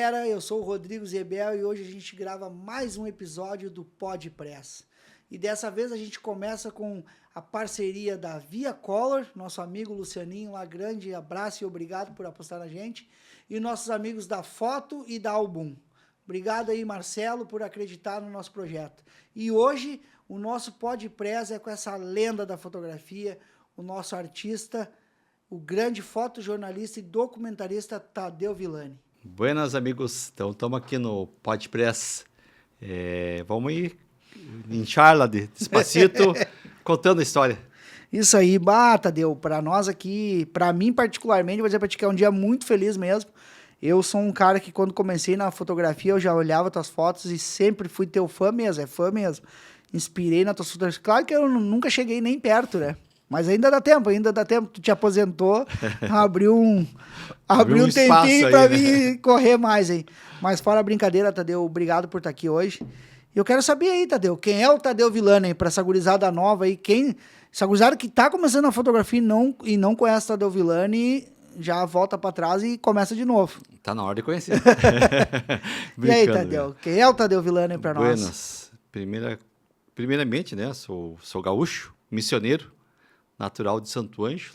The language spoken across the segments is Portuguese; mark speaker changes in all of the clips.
Speaker 1: galera, eu sou o Rodrigo Zebel e hoje a gente grava mais um episódio do Podpress. E dessa vez a gente começa com a parceria da Via Color, nosso amigo Lucianinho lá, grande abraço e obrigado por apostar na gente. E nossos amigos da Foto e da Album. Obrigado aí, Marcelo, por acreditar no nosso projeto. E hoje o nosso Podpress é com essa lenda da fotografia, o nosso artista, o grande fotojornalista e documentarista Tadeu Villani.
Speaker 2: Buenas, amigos. Então, estamos aqui no Podpress. Vamos ir em charla despacito, contando a história.
Speaker 1: Isso aí, Tadeu, para nós aqui, para mim particularmente, vou dizer para ti que é um dia muito feliz mesmo. Eu sou um cara que quando comecei na fotografia, eu já olhava tuas fotos e sempre fui teu fã mesmo. Inspirei nas tuas fotografias. Claro que eu nunca cheguei nem perto, né? Mas ainda dá tempo. Tu te aposentou, abriu um tempinho para mim correr mais aí. Mas fora a brincadeira, Tadeu, obrigado por estar aqui hoje. E eu quero saber aí, Tadeu, quem é o Tadeu Villani aí, para essa gurizada nova aí, essa gurizada que tá começando a fotografia e não conhece o Tadeu Villani, já volta para trás e começa de novo.
Speaker 2: Tá na hora de conhecer.
Speaker 1: E aí, Tadeu, quem é o Tadeu Villani para nós?
Speaker 2: Buenas. Primeiramente, né, sou gaúcho, missioneiro, natural de Santo Ângelo.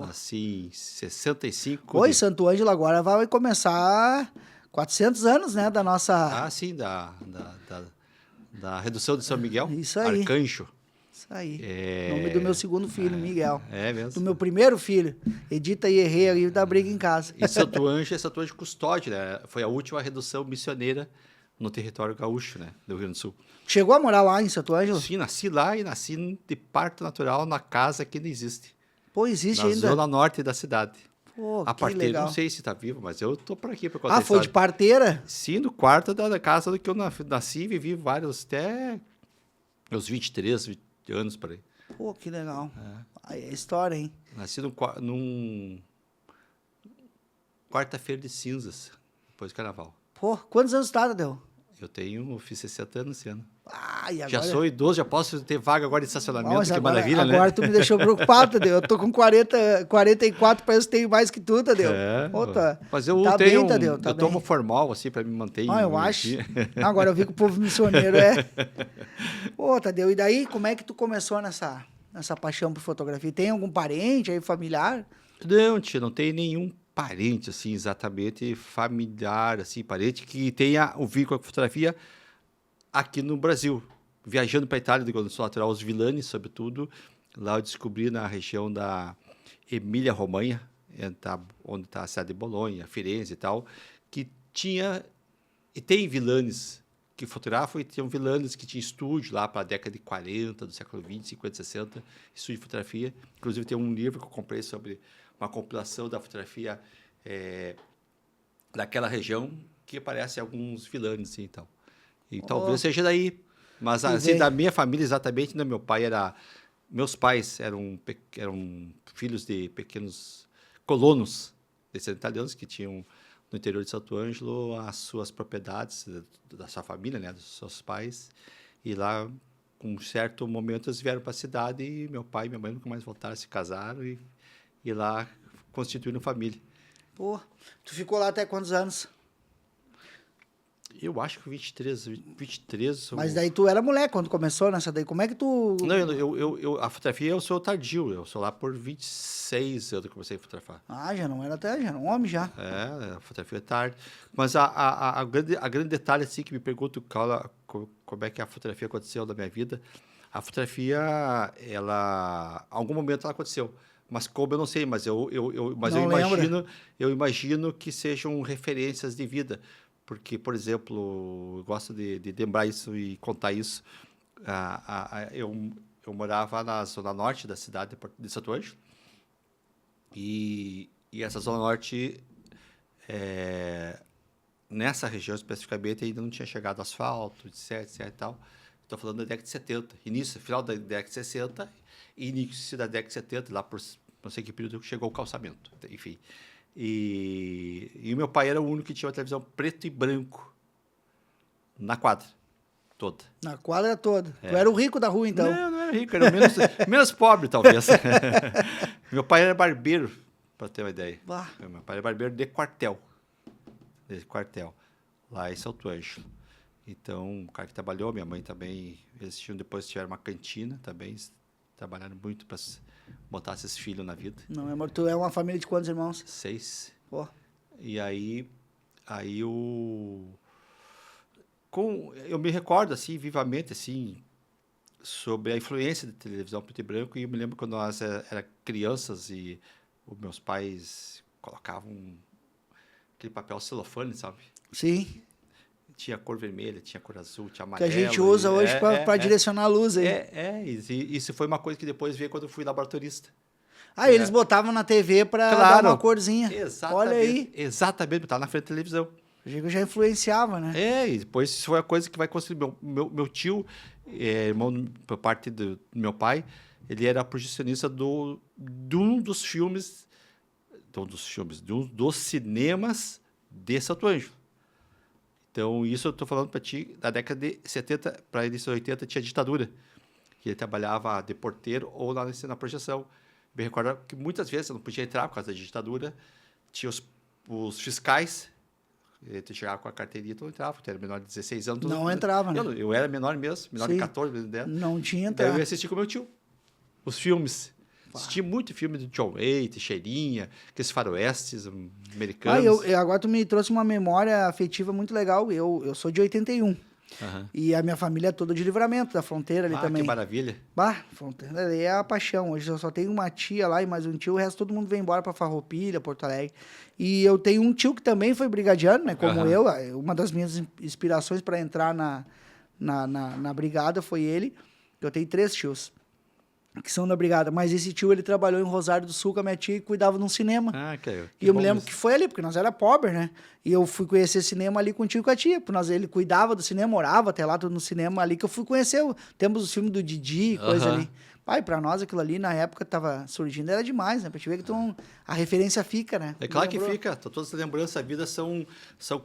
Speaker 2: Nasci em 65.
Speaker 1: Oi, Santo Ângelo agora vai começar 400 anos, né, da nossa...
Speaker 2: Ah, sim, da redução de São Miguel.
Speaker 1: Isso aí.
Speaker 2: Arcanjo.
Speaker 1: Isso aí. Nome do meu segundo filho, Miguel.
Speaker 2: É mesmo?
Speaker 1: Do meu primeiro filho. Edita e errei aí da briga em casa.
Speaker 2: E Santo Ângelo Custódio, né? Foi a última redução missioneira no território gaúcho, né, do Rio Grande do Sul.
Speaker 1: Chegou a morar lá em Santo Ângelo?
Speaker 2: Sim, nasci lá e nasci de parto natural na casa que não existe.
Speaker 1: Pô, existe
Speaker 2: na
Speaker 1: ainda?
Speaker 2: Na zona norte da cidade.
Speaker 1: Pô,
Speaker 2: a
Speaker 1: que
Speaker 2: parteira,
Speaker 1: legal.
Speaker 2: não sei se está viva, mas eu tô por aqui para contar.
Speaker 1: Foi de parteira?
Speaker 2: Sim, no quarto da casa do que eu nasci e vivi vários, até meus 23 anos por aí.
Speaker 1: Pô, que legal. Aí é história, hein?
Speaker 2: Nasci num quarta-feira de cinzas, depois do carnaval.
Speaker 1: Pô, quantos anos tá, Tadeu?
Speaker 2: Fiz 60 anos esse ano.
Speaker 1: E agora...
Speaker 2: Já sou idoso, já posso ter vaga agora de estacionamento, que maravilha, né?
Speaker 1: Agora tu me deixou preocupado, Tadeu. Eu tô com 44, parece que tenho mais que tu, Tadeu.
Speaker 2: Mas eu
Speaker 1: tá
Speaker 2: tenho,
Speaker 1: bem, Tadeu, tá
Speaker 2: eu tomo formal, assim, para me manter.
Speaker 1: Eu acho. Agora eu vi que o povo missioneiro Pô, Tadeu, e daí, como é que tu começou nessa paixão por fotografia? Tem algum parente aí, familiar?
Speaker 2: Não, tia, não tem nenhum parente, assim, exatamente familiar, assim, parente que tenha o vínculo com a fotografia aqui no Brasil. Viajando para a Itália, quando eu sou natural, os Villani, sobretudo, lá eu descobri na região da Emília-Romanha, onde está a cidade de Bolonha, Firenze e tal, que tinha e tem Villanes que fotografam e tinham Villanes que tinha estúdio lá para a década de 40, do século 20, 50, 60, estúdio de fotografia. Inclusive tem um livro que eu comprei sobre uma compilação da fotografia daquela região que aparece alguns Villanes assim, e tal. E talvez seja daí. Mas assim, da minha família exatamente, né, meus pais eram filhos de pequenos colonos descendentes italianos que tinham no interior de Santo Ângelo as suas propriedades da sua família, né, dos seus pais. E lá, com um certo momento, eles vieram para a cidade e meu pai e minha mãe nunca mais voltaram, se casaram e lá constituíram família.
Speaker 1: Pô, tu ficou lá até quantos anos?
Speaker 2: Eu acho que 23.
Speaker 1: Mas daí tu era moleque quando começou nessa daí. Como é que tu...
Speaker 2: Não, a fotografia eu sou tardio. Eu sou lá por 26 anos que comecei a fotografar.
Speaker 1: Já era um homem já.
Speaker 2: A fotografia é tarde. Mas a grande detalhe, assim, que me pergunta como é que a fotografia aconteceu na minha vida. A fotografia, algum momento ela aconteceu. Mas como eu não sei, mas eu imagino que sejam referências de vida. Porque, por exemplo, eu gosto de lembrar isso e contar isso. Eu morava na zona norte da cidade de Santo Ângelo. E essa zona norte, nessa região especificamente, ainda não tinha chegado asfalto, etc e tal. Estou falando da década de 70. Final da década de 60 e início da década de 70, lá por não sei que período chegou o calçamento. Enfim. E o meu pai era o único que tinha uma televisão preto e branco na quadra toda.
Speaker 1: Na quadra toda. Tu era o rico da rua, então?
Speaker 2: Não era rico, era o menos pobre, talvez. Meu pai era barbeiro, para ter uma ideia. Meu pai era barbeiro de quartel. desse quartel, lá em Salto Ângelo. Então, o cara que trabalhou, minha mãe também, eles depois tiveram uma cantina também, trabalharam muito para botar esses filhos na vida.
Speaker 1: Não, amor, tu é uma família de quantos irmãos?
Speaker 2: 6.
Speaker 1: Pô.
Speaker 2: E aí eu me recordo, assim, vivamente, assim, sobre a influência da televisão preto e branco, e eu me lembro quando nós era crianças e os meus pais colocavam aquele papel celofane, sabe?
Speaker 1: Sim.
Speaker 2: Tinha cor vermelha, tinha cor azul, tinha
Speaker 1: Que a
Speaker 2: amarelo.
Speaker 1: gente usa hoje para direcionar a luz aí.
Speaker 2: Isso foi uma coisa que depois veio quando eu fui laboratorista.
Speaker 1: Eles botavam na TV para dar uma corzinha.
Speaker 2: Exatamente.
Speaker 1: Olha aí.
Speaker 2: Exatamente, botar na frente da televisão.
Speaker 1: Eu já influenciava, né?
Speaker 2: E depois isso foi a coisa que vai construir. Meu tio, irmão por parte do meu pai, ele era projecionista de um dos filmes, dos cinemas de Salto Ângelo. Então, isso eu estou falando para ti, da década de 70 para início de 80 tinha ditadura. Que ele trabalhava de porteiro ou lá na projeção. Me recordo que muitas vezes eu não podia entrar por causa da ditadura. Tinha os fiscais, tu chegava com a carteirinha, tu não entrava, tu era menor de 16 anos.
Speaker 1: Não entrava, né?
Speaker 2: Eu era menor mesmo, menor de 14, menor de 10.
Speaker 1: Não tinha
Speaker 2: Daí eu
Speaker 1: entrado.
Speaker 2: ia assistir com meu tio, os filmes. Assisti muito filme do John Wayne, Teixeirinha, aqueles faroestes americanos.
Speaker 1: Agora tu me trouxe uma memória afetiva muito legal. Eu sou de 81. E a minha família é toda de Livramento, da fronteira ali também.
Speaker 2: Que maravilha.
Speaker 1: Fronteira ali é a paixão. Hoje eu só tenho uma tia lá e mais um tio, o resto todo mundo vem embora para Farroupilha, Porto Alegre. E eu tenho um tio que também foi brigadiano, né? Como eu. Uma das minhas inspirações para entrar na brigada foi ele. Eu tenho 3 tios que são da brigada, mas esse tio, ele trabalhou em Rosário do Sul com a minha tia e cuidava de um cinema. E eu me lembro que foi ali, porque nós era pobre, né? E eu fui conhecer cinema ali com o tio e com a tia, porque ele cuidava do cinema, morava até lá, tudo no cinema ali, que eu fui conhecer. Temos os filmes do Didi, coisa ali. Pra nós aquilo ali, na época, tava surgindo, era demais, né? Pra te ver que a referência fica, né?
Speaker 2: É claro que fica. Todas as lembranças da vida são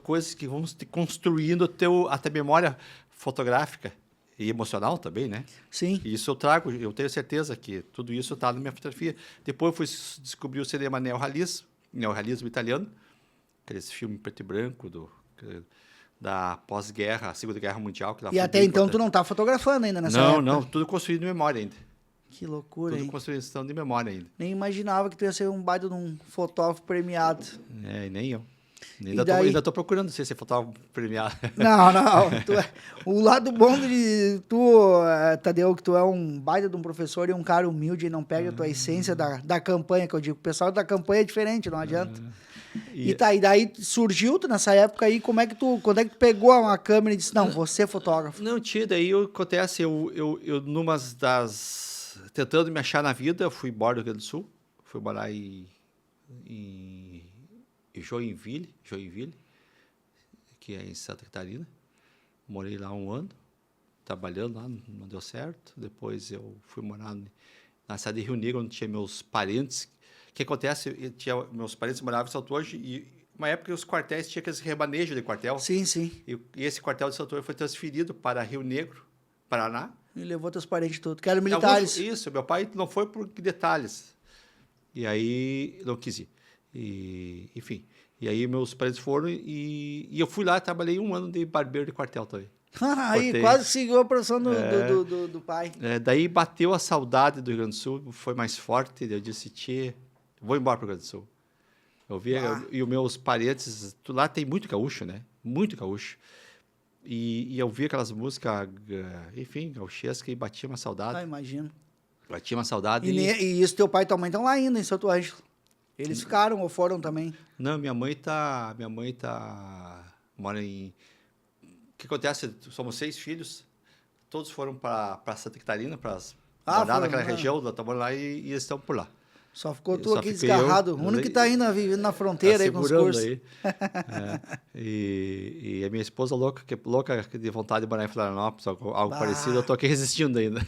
Speaker 2: coisas que vão construindo a tua memória fotográfica. E emocional também, né?
Speaker 1: Sim.
Speaker 2: E isso eu trago, eu tenho certeza que tudo isso está na minha fotografia. Depois eu fui descobrir o cinema neorrealismo italiano, aqueles filmes preto e branco da pós-guerra, Segunda Guerra Mundial.
Speaker 1: E até então tu não tá fotografando ainda nessa época?
Speaker 2: Não, tudo construído de memória ainda.
Speaker 1: Que loucura, hein?
Speaker 2: Tudo construção de memória ainda.
Speaker 1: Nem imaginava que tu ia ser um baita de um fotógrafo premiado.
Speaker 2: Nem eu. Ainda tô procurando ser fotógrafo premiado.
Speaker 1: Não. O lado bom de tu, Tadeu, que tu é um baita de um professor e um cara humilde e não perde a tua essência da campanha, que eu digo. O pessoal da campanha é diferente, não adianta. E daí surgiu tu nessa época aí, quando é que tu pegou uma câmera e disse, não, vou ser fotógrafo?
Speaker 2: Não, daí acontece, eu numas tentando me achar na vida, eu fui embora do Rio Grande do Sul, fui morar em Joinville, que é em Santa Catarina. Morei lá 1 ano, trabalhando lá, não deu certo. Depois eu fui morar na cidade de Rio Negro, onde tinha meus parentes. O que acontece? Meus parentes moravam em Salto Ângelo e uma época os quartéis tinham aqueles remanejos de quartel.
Speaker 1: Sim.
Speaker 2: E esse quartel de Salto Ângelo foi transferido para Rio Negro, Paraná.
Speaker 1: E levou teus parentes todos, que eram militares.
Speaker 2: Isso, meu pai não foi por detalhes. E aí não quis ir. Enfim, e aí meus parentes foram e eu fui lá, trabalhei 1 ano de barbeiro de quartel também.
Speaker 1: Aí quase seguiu a profissão do pai.
Speaker 2: Daí bateu a saudade do Rio Grande do Sul, foi mais forte, eu disse, vou embora para o Rio Grande do Sul. Eu vi, e os meus parentes, lá tem muito gaúcho, né? Muito gaúcho. E eu vi aquelas músicas, enfim, gauchescas, e batia uma saudade.
Speaker 1: Imagino.
Speaker 2: Batia uma saudade.
Speaker 1: E isso, teu pai e tua mãe estão lá ainda, em Salto Ângelo. Eles ficaram ou foram também?
Speaker 2: Não, minha mãe mora em... O que acontece? Somos 6 filhos, todos foram para Santa Catarina, para morar naquela região, estão lá e eles estão por lá.
Speaker 1: Só ficou tu aqui desgarrado. O único que está ainda vivendo na fronteira aí com os cursos. Aí.
Speaker 2: E a minha esposa louca de vontade de morar em Florianópolis, algo parecido, eu estou aqui resistindo ainda.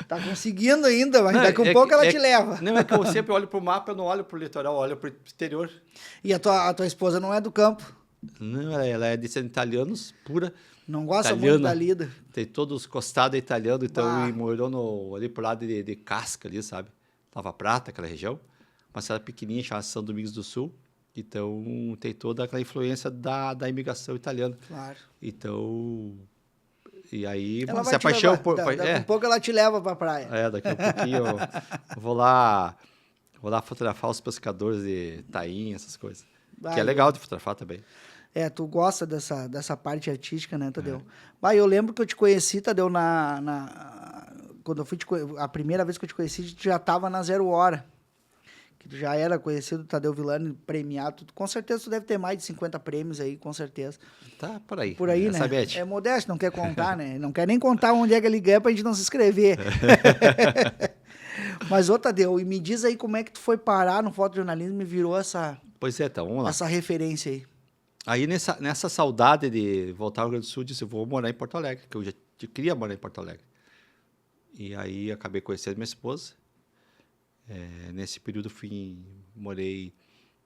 Speaker 1: Tá conseguindo ainda, mas daqui a pouco ela te leva.
Speaker 2: Não, é que eu sempre olho para o mapa, eu não olho para o litoral, eu olho para o exterior.
Speaker 1: E a tua esposa não é do campo?
Speaker 2: Não, ela é descendente de italianos, pura.
Speaker 1: Não gosta muito da lida.
Speaker 2: Tem todos costados italianos, então e morou ali por lado de Casca ali, sabe? Nova Prata, aquela região. Uma cidade pequenininha chamada São Domingos do Sul. Então, tem toda aquela influência da imigração italiana.
Speaker 1: Claro.
Speaker 2: Então, e aí
Speaker 1: Ela
Speaker 2: se
Speaker 1: vai te
Speaker 2: apaixona
Speaker 1: levar.
Speaker 2: por...
Speaker 1: Daqui a pouco ela te leva pra praia.
Speaker 2: daqui a pouquinho eu vou lá fotografar os pescadores de tainha, essas coisas. Que é legal de fotografar também.
Speaker 1: Tu gosta dessa parte artística, né, Tadeu? Eu lembro que eu te conheci, Tadeu, quando eu fui a primeira vez que eu te conheci, tu já estava na 0 Hora. Que tu já era conhecido, Tadeu Villani, premiado. Com certeza tu deve ter mais de 50 prêmios aí, com certeza.
Speaker 2: Tá por aí.
Speaker 1: Por aí, né?
Speaker 2: Sabete.
Speaker 1: É modesto, não quer contar, né? Não quer nem contar onde é que ele ganha pra gente não se inscrever. Mas, Tadeu, e me diz aí como é que tu foi parar no fotojornalismo e virou
Speaker 2: Pois é, então, vamos lá.
Speaker 1: essa referência aí.
Speaker 2: Aí, nessa saudade de voltar ao Rio Grande do Sul, eu disse, eu vou morar em Porto Alegre, que eu já queria morar em Porto Alegre. E aí, acabei conhecendo minha esposa. Nesse período, morei...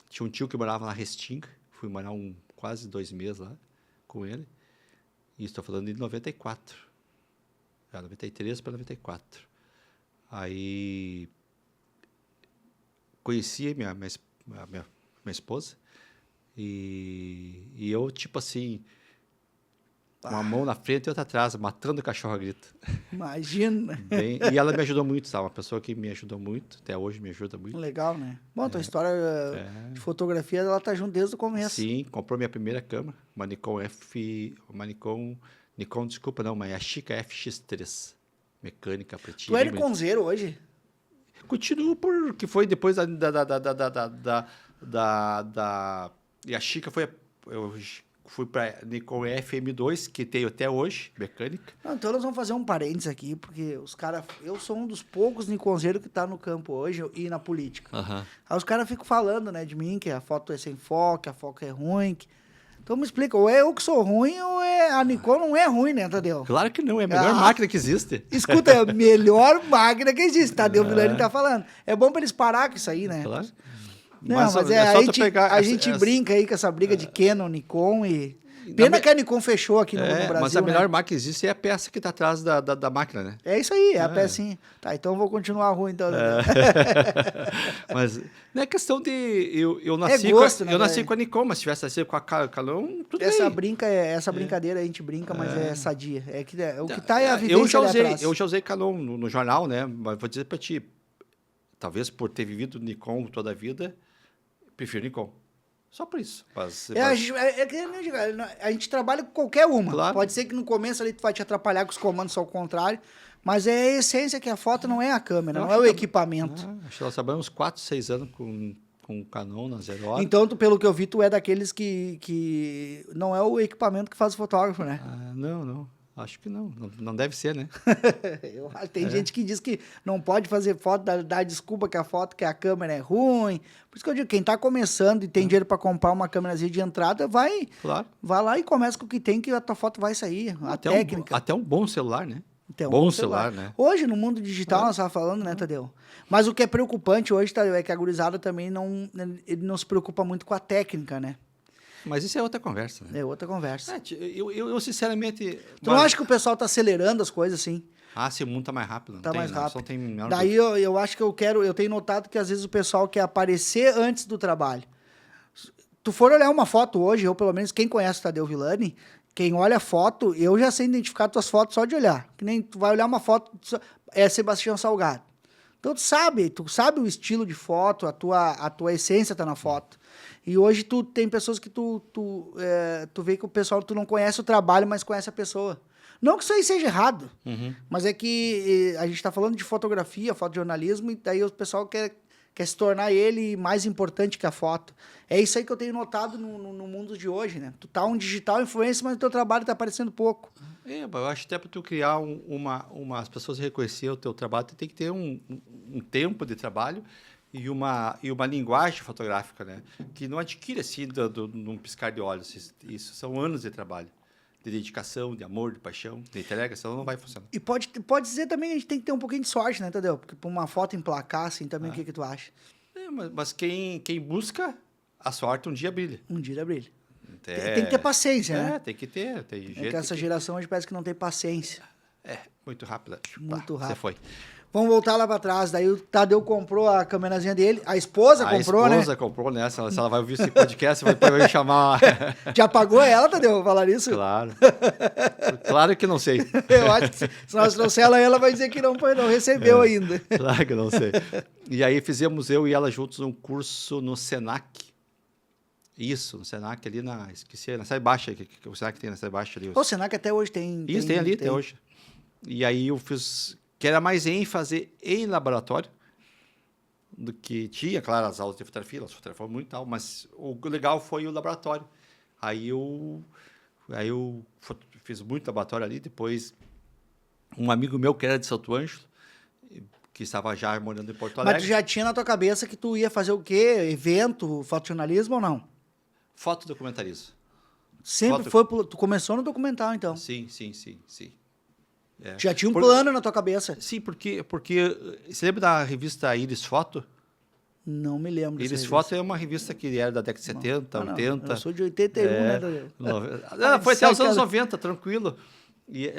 Speaker 2: Tinha um tio que morava na Restinga. Fui morar quase 2 meses lá com ele. E estou falando de 94. 93 para 94. Aí, conheci minha esposa. E eu, tipo assim, uma mão na frente e outra atrás, matando o cachorro a grito.
Speaker 1: Imagina.
Speaker 2: E ela me ajudou muito, sabe? Uma pessoa que me ajudou muito, até hoje me ajuda muito.
Speaker 1: Legal, né? Bom, tua história de fotografia, ela tá junto desde o começo.
Speaker 2: Sim, comprou minha primeira câmera, uma Nikon desculpa, não, mas a Yashica FX3, mecânica, pretinha.
Speaker 1: Tu é Nikonzeiro hoje?
Speaker 2: Continuo porque foi depois da Yashica, eu fui para Nikon FM2, que tenho até hoje, mecânica.
Speaker 1: Não, então nós vamos fazer um parênteses aqui, porque os caras... Eu sou um dos poucos Nikonzeiros que tá no campo hoje e na política. Aí os caras ficam falando, né, de mim, que a foto é sem foco, a foco é ruim. Então me explica, ou é eu que sou ruim, ou a Nikon não é ruim, né, Tadeu?
Speaker 2: Claro que não, é a melhor máquina que existe.
Speaker 1: Escuta, é a melhor máquina que existe, Tadeu Villani tá falando. É bom pra eles parar com isso aí, né?
Speaker 2: Claro.
Speaker 1: Não, mas a gente brinca aí com essa briga de Canon, Nikon e... Pena que a Nikon fechou aqui no Brasil,
Speaker 2: mas a melhor
Speaker 1: né?
Speaker 2: máquina que existe é a peça que tá atrás da máquina, né?
Speaker 1: É isso aí, é a pecinha. Tá, então eu vou continuar ruim, então.
Speaker 2: Mas não é questão de... Eu nasci, eu nasci com a Nikon, mas se tivesse nascido com a Canon, tudo bem.
Speaker 1: Essa brincadeira a gente brinca, mas é sadia. O que tá é a vivência
Speaker 2: eu já usei Canon no jornal, né? Mas vou dizer pra ti, talvez por ter vivido Nikon toda a vida, prefiro Nikon. Só por isso.
Speaker 1: A gente trabalha com qualquer uma.
Speaker 2: Claro.
Speaker 1: Pode ser que no começo ali tu vai te atrapalhar com os comandos, só o contrário. Mas é a essência que a foto não é a câmera, não é o equipamento.
Speaker 2: Acho que nós trabalhamos 4, 6 anos com o Canon na 0 Hora.
Speaker 1: Então, pelo que eu vi, tu é daqueles que não é o equipamento que faz o fotógrafo, né?
Speaker 2: Não. Acho que não. Não deve ser, né?
Speaker 1: Tem gente que diz que não pode fazer foto, dá desculpa que a câmera é ruim. Por isso que eu digo, quem tá começando e tem dinheiro para comprar uma câmerazinha de entrada, vai lá e começa com o que tem, que a tua foto vai sair. Técnica.
Speaker 2: Até um bom celular, né?
Speaker 1: Bom celular, né? Hoje, no mundo digital, nós estávamos falando, né, Tadeu? Mas o que é preocupante hoje, Tadeu, é que a gurizada também ele não se preocupa muito com a técnica, né?
Speaker 2: Mas isso é outra conversa, né?
Speaker 1: É outra conversa.
Speaker 2: Eu sinceramente...
Speaker 1: Tu não acha que o pessoal tá acelerando as coisas assim?
Speaker 2: Se o mundo tá mais rápido.
Speaker 1: Tá mais rápido.
Speaker 2: Tem
Speaker 1: Daí eu acho que eu tenho notado que às vezes o pessoal quer aparecer antes do trabalho. Tu for olhar uma foto hoje, ou pelo menos quem conhece o Tadeu Villani, quem olha a foto, eu já sei identificar tuas fotos só de olhar. Que nem tu vai olhar uma foto, é Sebastião Salgado. Então tu sabe o estilo de foto, a tua essência tá na foto. E hoje tu tem pessoas que tu vê que o pessoal, tu não conhece o trabalho, mas conhece a pessoa. Não que isso aí seja errado, mas é que a gente tá falando de fotografia, fotojornalismo, e daí o pessoal quer se tornar ele mais importante que a foto. É isso aí que eu tenho notado no mundo de hoje, né? Tu tá um digital influencer, mas o teu trabalho tá aparecendo pouco.
Speaker 2: Eu acho que até para tu criar as pessoas reconhecer o teu trabalho, tu tem que ter um tempo de trabalho e uma linguagem fotográfica, né? Que não adquire assim num piscar de olhos. Isso são anos de trabalho, de dedicação, de amor, de paixão, de entrega, senão não vai funcionar.
Speaker 1: E pode dizer também que a gente tem que ter um pouquinho de sorte, né, Tadeu? Porque para uma foto emplacar, assim, também, o que tu acha?
Speaker 2: Mas quem busca a sorte, um dia brilha.
Speaker 1: Um dia brilha. Tem que ter paciência, né?
Speaker 2: Tem que ter. Tem
Speaker 1: que essa geração hoje parece que não tem paciência.
Speaker 2: Muito rápida.
Speaker 1: Muito rápido.
Speaker 2: Você foi.
Speaker 1: Vamos voltar lá pra trás. Daí o Tadeu comprou a câmerazinha dele. A esposa comprou, né?
Speaker 2: A esposa comprou, né? Se ela vai ouvir esse podcast, vai me chamar.
Speaker 1: Já pagou ela, Tadeu, falar isso?
Speaker 2: Claro. Claro que não sei.
Speaker 1: Eu acho que se nós trouxer ela vai dizer que não recebeu ainda.
Speaker 2: Claro que não sei. E aí fizemos eu e ela juntos um curso no Senac. Isso, no Senac ali esqueci, na Sai Baixa, que o Senac tem na Sai Baixa ali.
Speaker 1: O Senac até hoje tem.
Speaker 2: Isso, tem ali até hoje. E aí eu fiz, que era mais ênfase em laboratório, do que tinha, claro, as aulas de fotografia, elas fotografavam muito e tal, mas o legal foi o laboratório. Aí eu fiz muito laboratório ali, depois um amigo meu que era de Santo Ângelo, que estava já morando em Porto Alegre.
Speaker 1: Mas tu já tinha na tua cabeça que tu ia fazer o quê? Evento, fotojornalismo ou não?
Speaker 2: Fotodocumentarismo.
Speaker 1: Sempre tu começou no documental, então.
Speaker 2: Sim. É.
Speaker 1: Já tinha um plano na tua cabeça?
Speaker 2: Sim, porque você lembra da revista Iris Foto?
Speaker 1: Não me lembro.
Speaker 2: Iris Foto é uma revista que era da década de 70, 80.
Speaker 1: Eu sou de 81, né?
Speaker 2: Foi até os anos 90, tranquilo. E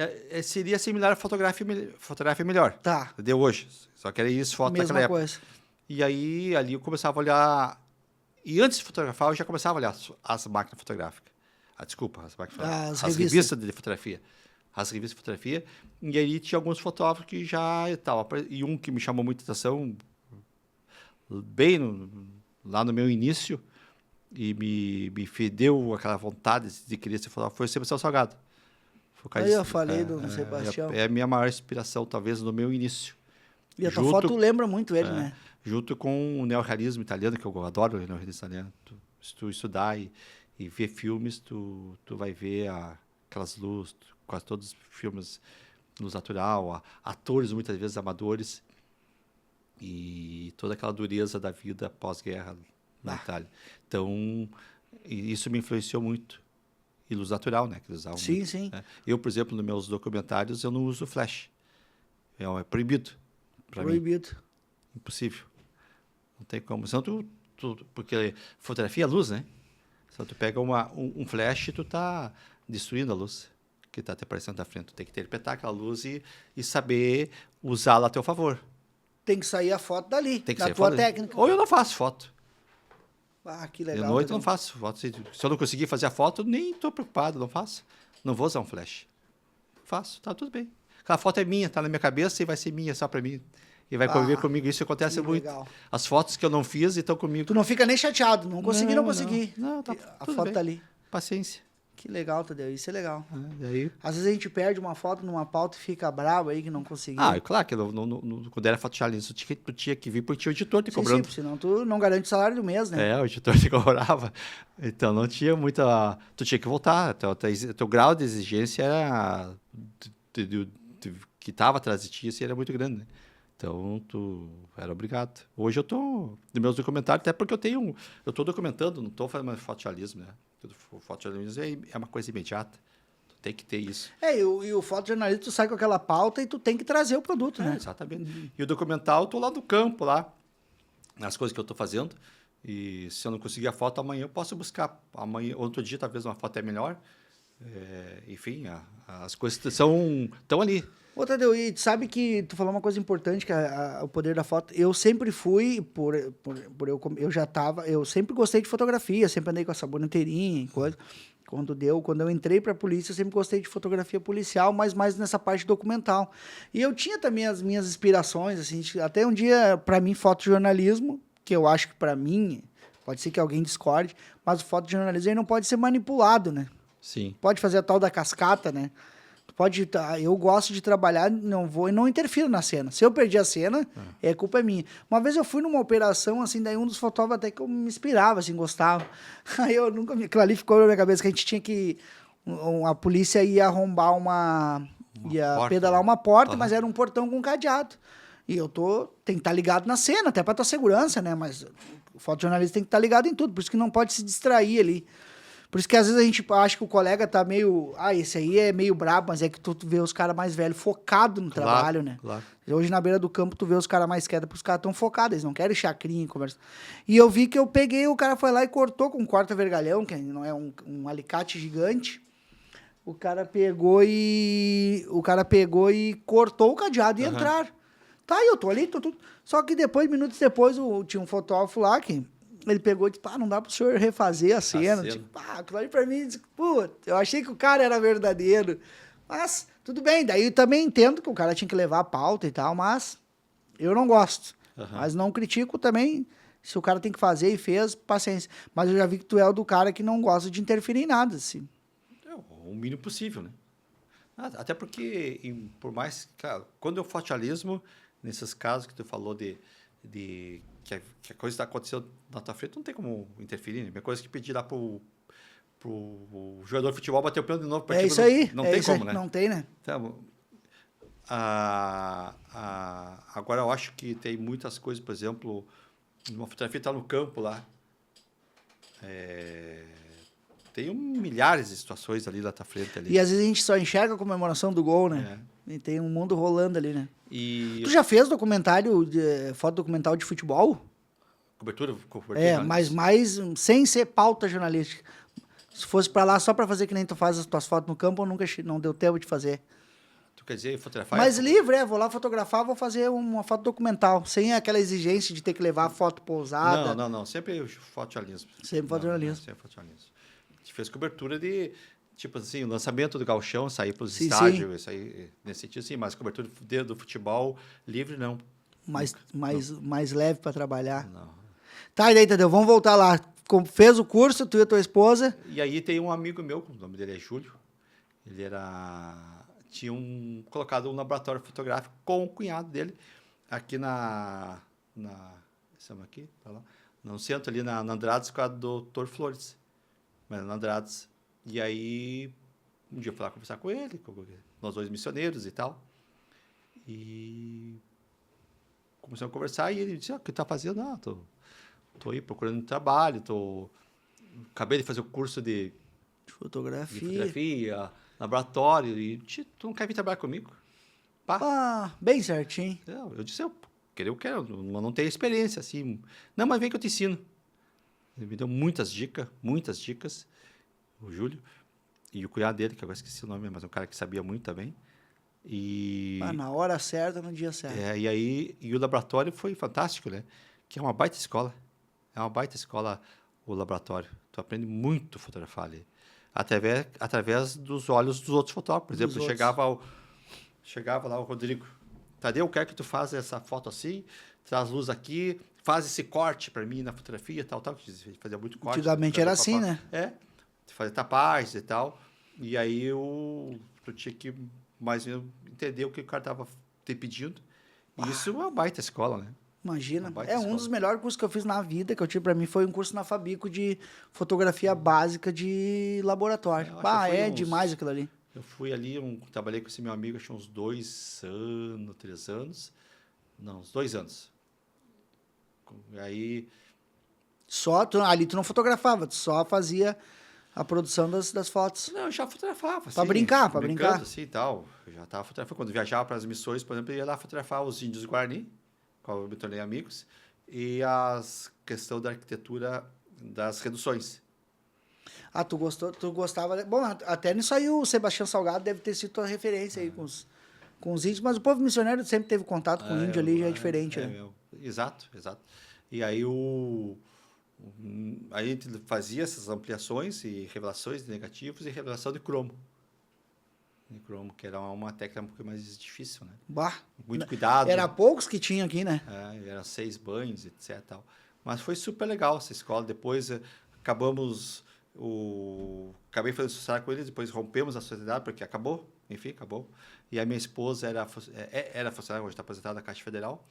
Speaker 2: seria similar a fotografia melhor.
Speaker 1: Tá.
Speaker 2: Deu hoje. Só que era Iris Foto naquela época.
Speaker 1: Coisa.
Speaker 2: E aí, ali eu começava a olhar... E antes de fotografar, eu já começava a olhar as máquinas fotográficas. As revistas de fotografia. As revistas de fotografia. E aí tinha alguns fotógrafos que já estavam. E um que me chamou muita atenção, lá no meu início, e me deu aquela vontade de querer ser fotógrafo, foi o Sebastião Salgado.
Speaker 1: Aí eu falei do Sebastião.
Speaker 2: É a minha maior inspiração, talvez, no meu início.
Speaker 1: E a tua foto lembra muito ele, né?
Speaker 2: Junto com o neorrealismo italiano, que eu adoro o neorrealismo italiano. Se tu estudar e ver filmes, tu vai ver aquelas luzes, quase todos os filmes, luz natural, atores muitas vezes amadores, e toda aquela dureza da vida pós-guerra na Itália. Então, isso me influenciou muito. E luz natural, né? Que eles usavam muito,
Speaker 1: sim.
Speaker 2: Né? Eu, por exemplo, nos meus documentários, eu não uso flash. É proibido.
Speaker 1: Proibido.
Speaker 2: Mim. Impossível. Não tem como. Senão porque fotografia é luz, né? Se tu pega um flash, tu tá destruindo a luz que está te aparecendo da frente. Tu tem que interpretar aquela luz e saber usá-la a teu favor.
Speaker 1: Tem que sair a foto dali,
Speaker 2: tem que
Speaker 1: da tua técnica.
Speaker 2: Ou eu não faço foto.
Speaker 1: Ah, que legal.
Speaker 2: De noite eu não faço foto. Se eu não conseguir fazer a foto, eu nem estou preocupado, não faço. Não vou usar um flash. Faço, tá tudo bem. Aquela foto é minha, tá na minha cabeça e vai ser minha só para mim. E vai conviver comigo. Isso acontece muito. Legal. As fotos que eu não fiz estão comigo.
Speaker 1: Tu não fica nem chateado. Não consegui.
Speaker 2: Não, tá
Speaker 1: a foto
Speaker 2: bem.
Speaker 1: tá ali.
Speaker 2: Paciência.
Speaker 1: Que legal, Tadeu. Isso é legal.
Speaker 2: Daí...
Speaker 1: Às vezes a gente perde uma foto numa pauta e fica bravo aí que não conseguiu.
Speaker 2: Claro que quando era fotojornalismo, tu tinha que vir porque o editor te cobrando.
Speaker 1: Sim, senão tu não garante o salário do mês, né?
Speaker 2: O editor te cobrava. Então não tinha muita... Tu tinha que voltar. Teu grau de exigência era... que estava atrás de ti, assim, era muito grande, né? Então, tu era obrigado. Hoje eu estou, nos meus documentários, até porque eu estou documentando, não estou fazendo fotojornalismo, né? O fotojornalismo é uma coisa imediata. Tu tem que ter isso.
Speaker 1: E o fotojornalismo, tu sai com aquela pauta e tu tem que trazer o produto, né?
Speaker 2: Exatamente. E o documental, eu estou lá no campo, lá, nas coisas que eu estou fazendo. E se eu não conseguir a foto amanhã, eu posso buscar. Amanhã, outro dia, talvez uma foto é melhor. Enfim, as coisas estão ali.
Speaker 1: Ô, Tadeu, e sabe que tu falou uma coisa importante, que é o poder da foto. Eu sempre fui, eu sempre gostei de fotografia, sempre andei com a saboneteirinha e coisa. Quando eu entrei pra polícia, eu sempre gostei de fotografia policial, mas mais nessa parte documental. E eu tinha também as minhas inspirações, assim, até um dia, pra mim, fotojornalismo, que eu acho que pra mim, pode ser que alguém discorde, mas o fotojornalismo aí não pode ser manipulado, né?
Speaker 2: Sim.
Speaker 1: Pode fazer a tal da cascata, né? Eu gosto de trabalhar, não interfiro na cena. Se eu perdi a cena, culpa minha. Uma vez eu fui numa operação, assim, daí um dos fotógrafos até que eu me inspirava, assim, gostava. Aí aquilo ali ficou na minha cabeça, que a gente tinha que... A polícia ia arrombar pedalar uma porta, mas era um portão com cadeado. E tem que estar ligado na cena, até para tua segurança, né? Mas o fotojornalista tem que estar ligado em tudo, por isso que não pode se distrair ali. Por isso que às vezes a gente acha que o colega tá meio... esse aí é meio brabo, mas é que tu vê os caras mais velhos focados no trabalho, né?
Speaker 2: Claro.
Speaker 1: Hoje na beira do campo tu vê os caras mais quietos, porque os caras estão focados, eles não querem chacrinha e conversa. E eu vi que eu peguei, o cara foi lá e cortou com um corta-vergalhão, que não é um alicate gigante. O cara pegou e cortou o cadeado e entraram. Tá, eu tô ali, tô tudo. Só que depois, minutos depois, tinha um fotógrafo lá que ele pegou e disse, pá, não dá pro senhor refazer a cena.
Speaker 2: cena.
Speaker 1: Tipo, pá, aquilo ali pra mim, disse, pô, eu achei que o cara era verdadeiro. Mas, tudo bem, daí eu também entendo que o cara tinha que levar a pauta e tal, mas eu não gosto.
Speaker 2: Aham.
Speaker 1: Mas não critico também, se o cara tem que fazer e fez, paciência. Mas eu já vi que tu é o do cara que não gosta de interferir em nada, assim.
Speaker 2: É o mínimo possível, né? Até porque, por mais... Cara, quando eu fotojornalismo, nesses casos que tu falou que a coisa está acontecendo na tua frente, não tem como interferir, né? A coisa que pedir lá pro jogador de futebol bater o pênalti de novo.
Speaker 1: É isso aí.
Speaker 2: Não tem como,
Speaker 1: aí.
Speaker 2: né?
Speaker 1: Não tem, né?
Speaker 2: Então, agora eu acho que tem muitas coisas, por exemplo, uma fotografia está no campo lá. Tem milhares de situações ali na tua frente. Ali.
Speaker 1: E às vezes a gente só enxerga a comemoração do gol, né? E tem um mundo rolando ali, né? Tu já fez foto documental de futebol?
Speaker 2: Cobertura
Speaker 1: Mas mais sem ser pauta jornalística. Se fosse pra lá só pra fazer que nem tu faz as tuas fotos no campo, não deu tempo de fazer.
Speaker 2: Tu quer dizer fotografar?
Speaker 1: Mas livre, vou lá fotografar, vou fazer uma foto documental, sem aquela exigência de ter que levar a foto pousada.
Speaker 2: Não, sempre fotojornalismo.
Speaker 1: Sempre fotojornalismo.
Speaker 2: Sempre fotojornalismo. A gente fez cobertura de, tipo assim, o lançamento do gauchão, sair para os
Speaker 1: Sim,
Speaker 2: estádios, isso aí, nesse sentido, sim, mas cobertura do futebol livre, não.
Speaker 1: Mais leve pra trabalhar.
Speaker 2: Não.
Speaker 1: Tá, e daí, Tadeu, vamos voltar lá. Fez o curso, tu e a tua esposa.
Speaker 2: E aí tem um amigo meu, o nome dele é Júlio, ele tinha colocado um laboratório fotográfico com o cunhado dele aqui estamos aqui, tá lá, no centro ali na Andrades com a Doutor Flores, mas na Andrades. E aí um dia eu fui lá conversar com ele, com nós dois missioneiros e tal, e começamos a conversar e ele disse, o que tá fazendo? Tô aí procurando trabalho, acabei de fazer o curso de fotografia, laboratório, e tu não quer vir trabalhar comigo?
Speaker 1: Pá. Bem certinho.
Speaker 2: Eu disse, eu quero, não tenho experiência, assim. Não, mas vem que eu te ensino. Ele me deu muitas dicas, o Júlio, e o cunhado dele, que agora esqueci o nome, mas é um cara que sabia muito também.
Speaker 1: Na hora certa, no dia certo.
Speaker 2: E o laboratório foi fantástico, né? Que é uma baita escola. É uma baita escola o laboratório. Tu aprende muito a fotografar ali. Através dos olhos dos outros fotógrafos. Por exemplo, chegava lá o Rodrigo. Tadeu, eu quero que tu faça essa foto assim, traz luz aqui, faz esse corte para mim na fotografia, tal. Fazia muito corte.
Speaker 1: Antigamente era assim, né?
Speaker 2: Fazia tapagens e tal. E aí tu tinha que mais ou menos entender o que o cara estava te pedindo. E isso é uma baita escola, né?
Speaker 1: Imagina. Um dos melhores cursos que eu fiz na vida, que eu tive pra mim, foi um curso na Fabico de fotografia básica de laboratório. Demais aquilo ali.
Speaker 2: Eu fui ali, trabalhei com esse meu amigo, acho uns 2 anos, 3 anos. Não, uns 2 anos. Aí...
Speaker 1: Ali tu não fotografava, tu só fazia a produção das fotos.
Speaker 2: Não, eu já fotografava.
Speaker 1: Pra brincar.
Speaker 2: Assim, e tal. Eu já estava fotografando. Quando viajava para as missões, por exemplo, eu ia lá fotografar os índios Guarani, qual eu me tornei amigos, e a questão da arquitetura das reduções.
Speaker 1: Tu gostava... Bom, até nisso aí o Sebastião Salgado deve ter sido tua referência aí com os índios, mas o povo missionário sempre teve contato com o índio ali, já é diferente, né?
Speaker 2: Exato. E aí a gente fazia essas ampliações e revelações de negativos e revelação de cromo. Que era uma técnica um pouco mais difícil, né? Muito cuidado.
Speaker 1: Era poucos que tinha aqui, né?
Speaker 2: Eram 6 banhos, etc. Tal. Mas foi super legal essa escola. Depois acabei fazendo sociedade com eles, depois rompemos a sociedade, porque acabou. E a minha esposa era funcionária, hoje está aposentada na Caixa Federal.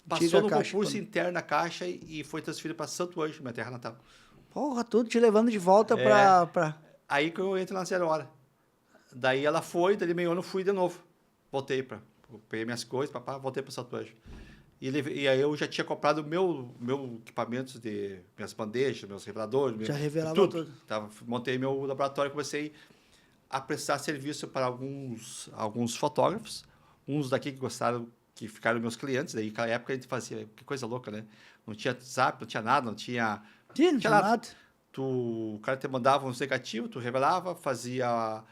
Speaker 2: Passou no concurso interno na Caixa e foi transferida para Santo Ângelo, minha terra natal.
Speaker 1: Porra, tudo te levando de volta para...
Speaker 2: Aí que eu entro na 0 hora. Daí ela foi, daí meio ano eu fui de novo. Peguei minhas coisas, voltei para Santo Ângelo. E aí eu já tinha comprado meu equipamentos minhas bandejas, meus reveladores.
Speaker 1: Já revelava tudo.
Speaker 2: Montei meu laboratório e comecei a prestar serviço para alguns fotógrafos. Uns daqui que gostaram, que ficaram meus clientes. Daí naquela época a gente fazia, que coisa louca, né? Não tinha WhatsApp, não tinha nada, não tinha
Speaker 1: nada.
Speaker 2: O cara te mandava uns negativos, tu revelava, fazia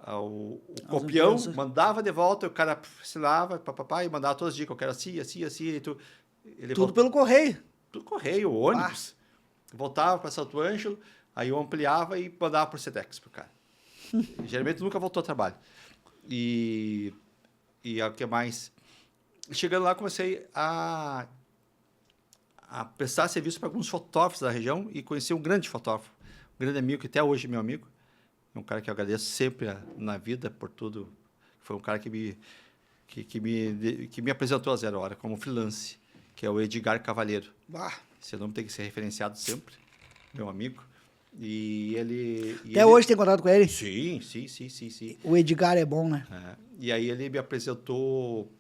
Speaker 2: o
Speaker 1: As
Speaker 2: copião,
Speaker 1: empresas.
Speaker 2: mandava de volta, o cara assinava, papapá, e mandava todas as dicas, eu quero assim, assim, assim, ele
Speaker 1: Tudo pelo correio.
Speaker 2: tudo correio, ônibus. Voltava para Santo Ângelo, aí eu ampliava e mandava por Sedex pro cara. Geralmente nunca voltou ao trabalho. E o que mais? Chegando lá, comecei a prestar serviço para alguns fotógrafos da região e conheci um grande fotógrafo, um grande amigo, que até hoje é meu amigo. É um cara que eu agradeço sempre na vida por tudo. Foi um cara que me apresentou a Zero Hora como freelance, que é o Edgar Cavalheiro.
Speaker 1: Bah.
Speaker 2: Esse nome tem que ser referenciado sempre, meu amigo. E ele...
Speaker 1: Até hoje tem contato com ele?
Speaker 2: Sim, sim, sim, sim, sim.
Speaker 1: O Edgar é bom, né?
Speaker 2: É. E aí ele me apresentou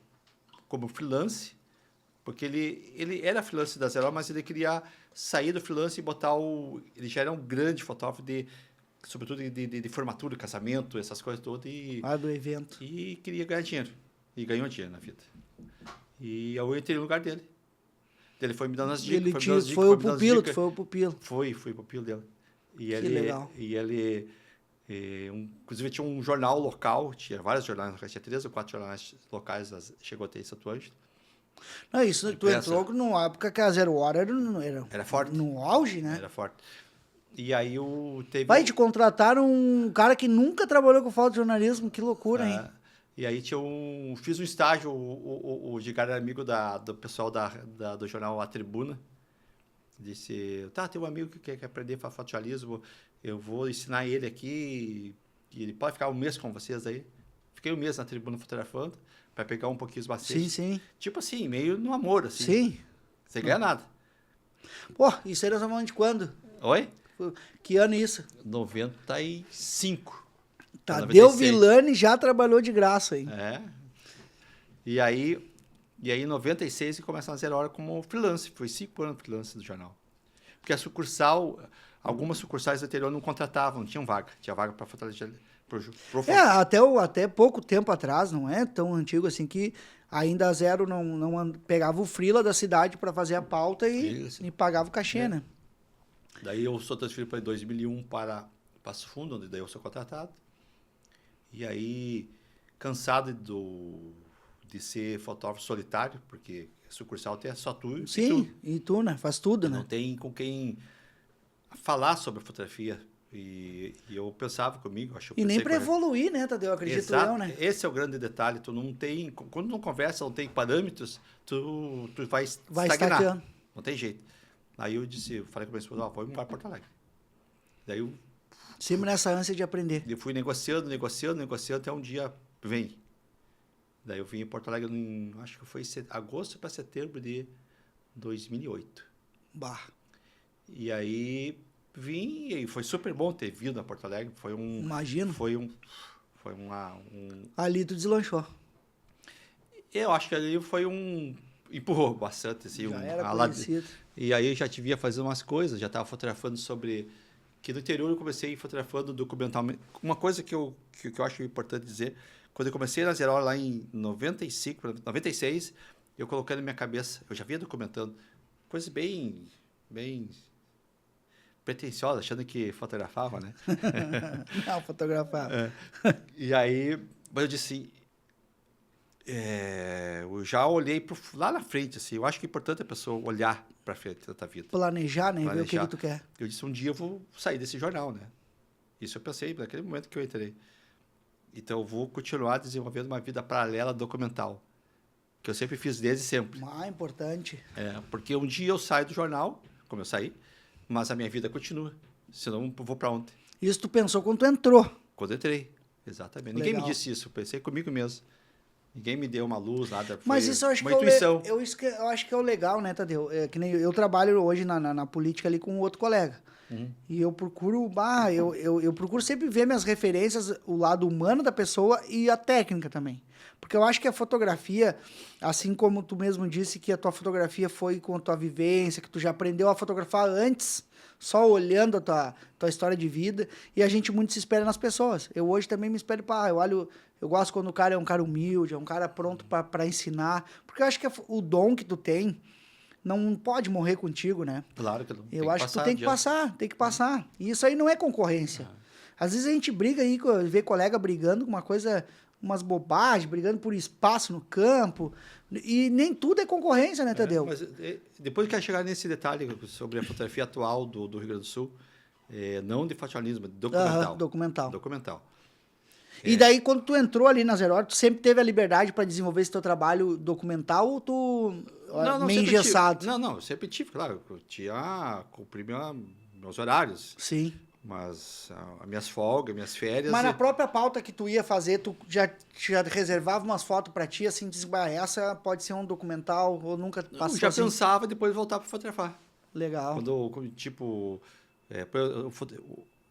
Speaker 2: como freelance, porque ele era freelance da Zero, mas ele queria sair do freelance e botar o... Ele já era um grande fotógrafo, sobretudo de formatura, casamento, essas coisas todas.
Speaker 1: Lá do evento.
Speaker 2: E queria ganhar dinheiro. E ganhou dinheiro na vida. E eu entrei no lugar dele. Ele foi me dando as dicas,
Speaker 1: Foi o pupilo, tu foi o pupilo.
Speaker 2: Fui pupilo dele. E
Speaker 1: Que legal.
Speaker 2: Inclusive, tinha um jornal local, tinha vários jornais, tinha 3 ou 4 jornais locais, chegou até em Santo Ângelo.
Speaker 1: Não, isso tu entrou numa época que a Zero Hora
Speaker 2: Era forte.
Speaker 1: No auge, né?
Speaker 2: Era forte. E aí teve...
Speaker 1: Vai, te contrataram um cara que nunca trabalhou com fotojornalismo, que loucura, hein?
Speaker 2: E aí fiz um estágio, o Edgar era amigo do pessoal do jornal A Tribuna. Disse, tem um amigo que quer aprender a fazer fotojornalismo, eu vou ensinar ele aqui e ele pode ficar um mês com vocês aí. Fiquei um mês na Tribuna fotografando, para pegar um pouquinho os macetes.
Speaker 1: Sim.
Speaker 2: Tipo assim, meio no amor, assim.
Speaker 1: Sim.
Speaker 2: Sem ganhar nada.
Speaker 1: Pô, isso aí nós estamos falando de quando?
Speaker 2: Oi?
Speaker 1: Que ano isso?
Speaker 2: 95.
Speaker 1: Tadeu Villani já trabalhou de graça aí.
Speaker 2: É. E aí em 96 começou a Zero Hora como freelance. Foi 5 anos freelance do jornal. Porque algumas sucursais do interior não contratavam, não tinham vaga. Tinha vaga para fortalecer.
Speaker 1: Até pouco tempo atrás, não é tão antigo assim, que ainda a Zero não pegava o freela da cidade para fazer a pauta e pagava o cachê, né?
Speaker 2: Daí eu sou transferido para 2001 para Passo Fundo, onde daí eu sou contratado. E aí, cansado de ser fotógrafo solitário, porque sucursal tem só tu.
Speaker 1: Sim, e tu, né? Faz tudo, né?
Speaker 2: Não tem com quem falar sobre a fotografia. E eu pensava comigo,
Speaker 1: E nem para evoluir, né, Tadeu? Acredito eu, né?
Speaker 2: Esse é o grande detalhe. Tu não tem, quando não conversa, não tem parâmetros, tu vai estagnar.
Speaker 1: Estaqueando.
Speaker 2: Não tem jeito. Aí eu falei com a minha esposa, vou embora para Porto Alegre. Daí eu
Speaker 1: sempre nessa ânsia de aprender.
Speaker 2: Eu fui negociando, até um dia vem. Daí eu vim em Porto Alegre, acho que foi agosto para setembro de 2008.
Speaker 1: Bah.
Speaker 2: E aí vim, e foi super bom ter vindo a Porto Alegre.
Speaker 1: Imagino. Ali tu deslanchou.
Speaker 2: Eu acho que ali empurrou bastante. Assim,
Speaker 1: já era conhecido.
Speaker 2: E aí eu já devia fazer umas coisas, já estava fotografando que no interior eu comecei fotografando documentalmente. Uma coisa que eu acho importante dizer, quando eu comecei na Zero Hora lá em 96, eu coloquei na minha cabeça, eu já vinha documentando, coisas bem pretensiosas, achando que fotografava, né?
Speaker 1: Não, fotografava.
Speaker 2: E aí, eu disse, eu já olhei lá na frente, assim, eu acho que é importante a pessoa olhar para frente da vida.
Speaker 1: Planejar, né? Ver o que tu quer.
Speaker 2: Eu disse, um dia eu vou sair desse jornal, né? Isso eu pensei naquele momento que eu entrei. Então, eu vou continuar desenvolvendo uma vida paralela documental, que eu sempre fiz desde sempre.
Speaker 1: Importante.
Speaker 2: Porque um dia eu saio do jornal, como eu saí, mas a minha vida continua. Senão, eu vou para onde?
Speaker 1: Isso tu pensou quando tu entrou?
Speaker 2: Quando eu entrei, exatamente.
Speaker 1: Legal.
Speaker 2: Ninguém me disse isso, eu pensei comigo mesmo. Ninguém me deu uma luz, nada.
Speaker 1: Mas isso eu acho
Speaker 2: uma
Speaker 1: que
Speaker 2: intuição.
Speaker 1: eu acho que é o legal, né, Tadeu? Que nem eu trabalho hoje na política ali com outro colega. E eu procuro, eu procuro sempre ver minhas referências, o lado humano da pessoa e a técnica também. Porque eu acho que a fotografia, assim como tu mesmo disse que a tua fotografia foi com a tua vivência, que tu já aprendeu a fotografar antes, só olhando a tua história de vida, e a gente muito se espera nas pessoas. Eu hoje também me espero, eu gosto quando o cara é um cara humilde, é um cara pronto para ensinar, porque eu acho que o dom que tu tem não pode morrer contigo, né?
Speaker 2: Claro que não.
Speaker 1: Eu acho que tu tem que passar. E isso aí não é concorrência. Às vezes a gente briga aí, vê colega brigando com uma coisa, umas bobagens, brigando por espaço no campo, e nem tudo é concorrência, né, Tadeu?
Speaker 2: Mas depois que eu chegar nesse detalhe sobre a fotografia atual do Rio Grande do Sul, não de fotojornalismo, documental.
Speaker 1: Documental.
Speaker 2: Documental.
Speaker 1: E daí, quando tu entrou ali na Zero Hora, tu sempre teve a liberdade para desenvolver esse teu trabalho documental ou tu meio engessado?
Speaker 2: Eu sempre tive, claro. Eu tinha cumprir meus horários.
Speaker 1: Sim.
Speaker 2: Mas as minhas folgas, minhas férias...
Speaker 1: Mas na própria pauta que tu ia fazer, tu já reservava umas fotos para ti, assim, dizia, essa pode ser um documental, ou nunca passou
Speaker 2: Eu já
Speaker 1: assim?
Speaker 2: pensava depois voltar para fotografar.
Speaker 1: Legal.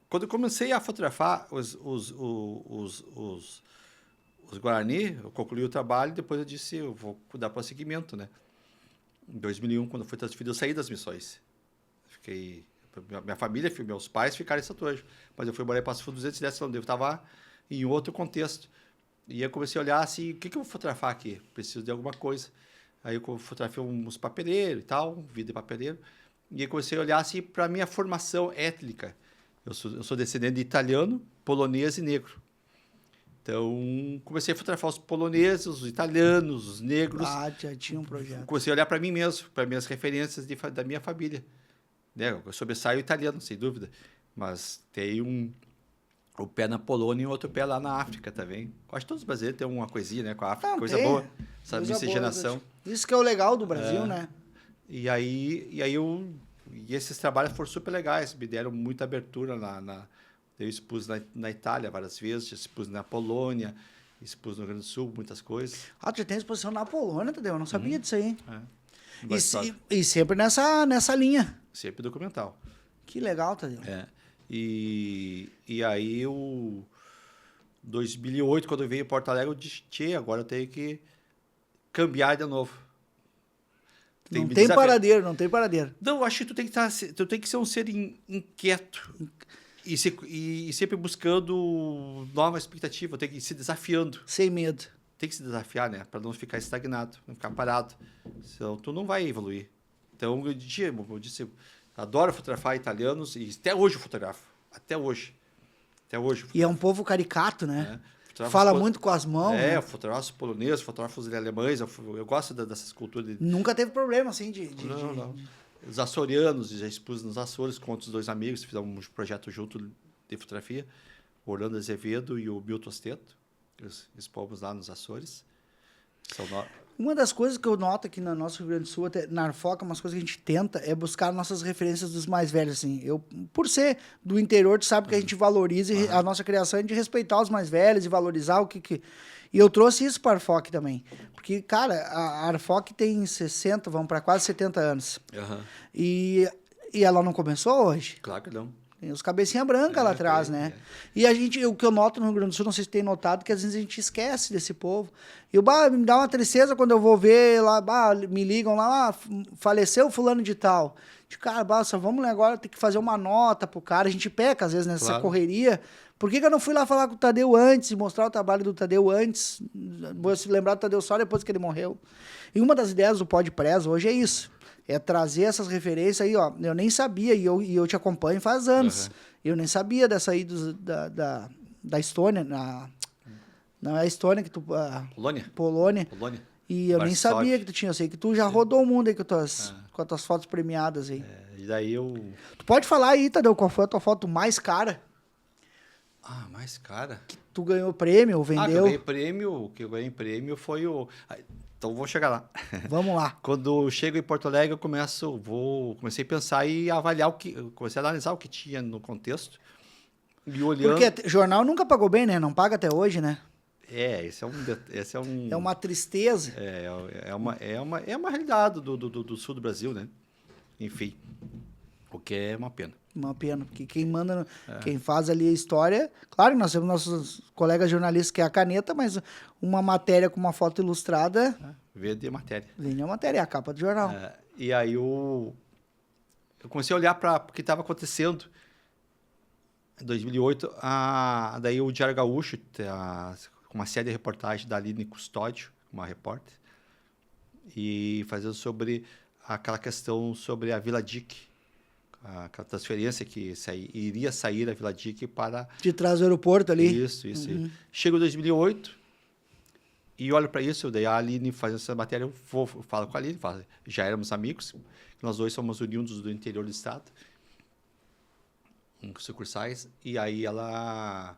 Speaker 2: Quando eu comecei a fotografar os Guarani, eu concluí o trabalho e depois eu disse, eu vou dar prosseguimento, né? Em 2001, quando eu fui transferido, eu saí das missões. Minha família, meus pais ficaram em Santo Ângelo, mas eu fui morar em Passo Fundo 210 km, eu estava em outro contexto. E eu comecei a olhar assim, o que eu vou fotografar aqui? Preciso de alguma coisa. Aí eu fotografei uns papeleiros e tal, vida de papeleiro. E eu comecei a olhar assim para a minha formação étnica. Eu sou descendente de italiano, polonês e negro. Então, comecei a fotografar os poloneses, os italianos, os negros.
Speaker 1: Já tinha um projeto.
Speaker 2: Comecei a olhar para mim mesmo, para minhas referências da minha família. Né? Eu sobressaio italiano, sem dúvida. Mas tem o pé na Polônia e outro pé lá na África também. Acho que todos os brasileiros têm uma coisinha, né? Com a África, coisa boa. Essa miscigenação.
Speaker 1: Isso que é o legal do Brasil, né?
Speaker 2: E esses trabalhos foram super legais, me deram muita abertura eu expus na Itália várias vezes, expus na Polônia, expus no Rio Grande do Sul, muitas coisas.
Speaker 1: Tu já tem exposição na Polônia, Tadeu? Eu não sabia disso aí.
Speaker 2: É.
Speaker 1: E sempre nessa linha.
Speaker 2: Sempre documental.
Speaker 1: Que legal, Tadeu.
Speaker 2: E aí, 2008, quando eu veio em Porto Alegre, eu disse, agora eu tenho que cambiar de novo.
Speaker 1: Não tem paradeiro, não tem paradeiro.
Speaker 2: Não, eu acho que tu tem que ser um ser inquieto e sempre buscando nova expectativa, tem que ir se desafiando.
Speaker 1: Sem medo.
Speaker 2: Tem que se desafiar, né? Para não ficar estagnado, não ficar parado. Senão tu não vai evoluir. Então, eu disse, adoro fotografar italianos e até hoje eu fotografo. Até hoje.
Speaker 1: E é um povo caricato, né?
Speaker 2: É.
Speaker 1: Fala muito com as mãos.
Speaker 2: Eu fotografo os poloneses, fotografo os alemães, eu gosto dessas culturas.
Speaker 1: Nunca teve problema, assim,
Speaker 2: Não. Os açorianos, já expus nos Açores com outros dois amigos, fizemos um projeto junto de fotografia, o Orlando Azevedo e o Milton Osteto, expomos lá nos Açores.
Speaker 1: Uma das coisas que eu noto aqui no nosso Rio Grande do Sul, até na Arfoca, umas coisas que a gente tenta é buscar nossas referências dos mais velhos, assim. Eu, por ser do interior, tu sabe que a gente valoriza a nossa criação é de respeitar os mais velhos e valorizar o que... E eu trouxe isso para a Arfoc também. Porque, cara, a Arfoc tem 60, vamos para quase 70 anos. E ela não começou hoje.
Speaker 2: Claro que não.
Speaker 1: Tem os cabecinha branca lá atrás, né? E o que eu noto no Rio Grande do Sul, não sei se tem notado, que às vezes a gente esquece desse povo. E me dá uma tristeza quando eu vou ver lá, me ligam lá, faleceu fulano de tal. Cara, só vamos agora ter que fazer uma nota pro cara. A gente peca, às vezes, nessa correria. Por que eu não fui lá falar com o Tadeu antes e mostrar o trabalho do Tadeu antes? Vou se lembrar do Tadeu só depois que ele morreu. E uma das ideias do Podpress hoje é isso. É trazer essas referências aí, ó. Eu nem sabia, e eu te acompanho faz anos. Eu nem sabia dessa aí da Estônia. Não é a Estônia que tu... Polônia. E eu nem sabia que tu tinha. Eu sei que tu já rodou o mundo aí com as tuas fotos premiadas aí.
Speaker 2: E daí eu...
Speaker 1: Tu pode falar aí, Tadeu, qual foi a tua foto mais cara?
Speaker 2: Mais cara?
Speaker 1: Que tu ganhou prêmio ou vendeu?
Speaker 2: O que eu ganhei prêmio foi o... Então, vou chegar lá.
Speaker 1: Vamos lá.
Speaker 2: Quando eu chego em Porto Alegre, eu comecei a pensar e avaliar comecei a analisar o que tinha no contexto. E olhando...
Speaker 1: Porque jornal nunca pagou bem, né? Não paga até hoje, né?
Speaker 2: Esse é um...
Speaker 1: É uma tristeza.
Speaker 2: É uma realidade do sul do Brasil, né? Enfim, o que é uma pena.
Speaker 1: Uma pena, porque quem manda, quem faz ali a história... Claro que nós temos nossos colegas jornalistas que é a caneta, mas uma matéria com uma foto ilustrada...
Speaker 2: Vende a matéria.
Speaker 1: Vende a matéria, é a capa do jornal.
Speaker 2: E aí eu comecei a olhar para o que estava acontecendo. Em 2008, daí o Diário Gaúcho, com uma série de reportagens da Aline Custódio, uma repórter, e fazendo sobre aquela questão sobre a Vila Dique, aquela transferência que iria sair da Vila Dick para...
Speaker 1: De trás do aeroporto ali.
Speaker 2: Isso. Chego em 2008 e olho para isso, daí a Aline fazendo essa matéria, eu falo com a Aline, já éramos amigos, nós dois somos oriundos do interior do estado, sucursais, e aí ela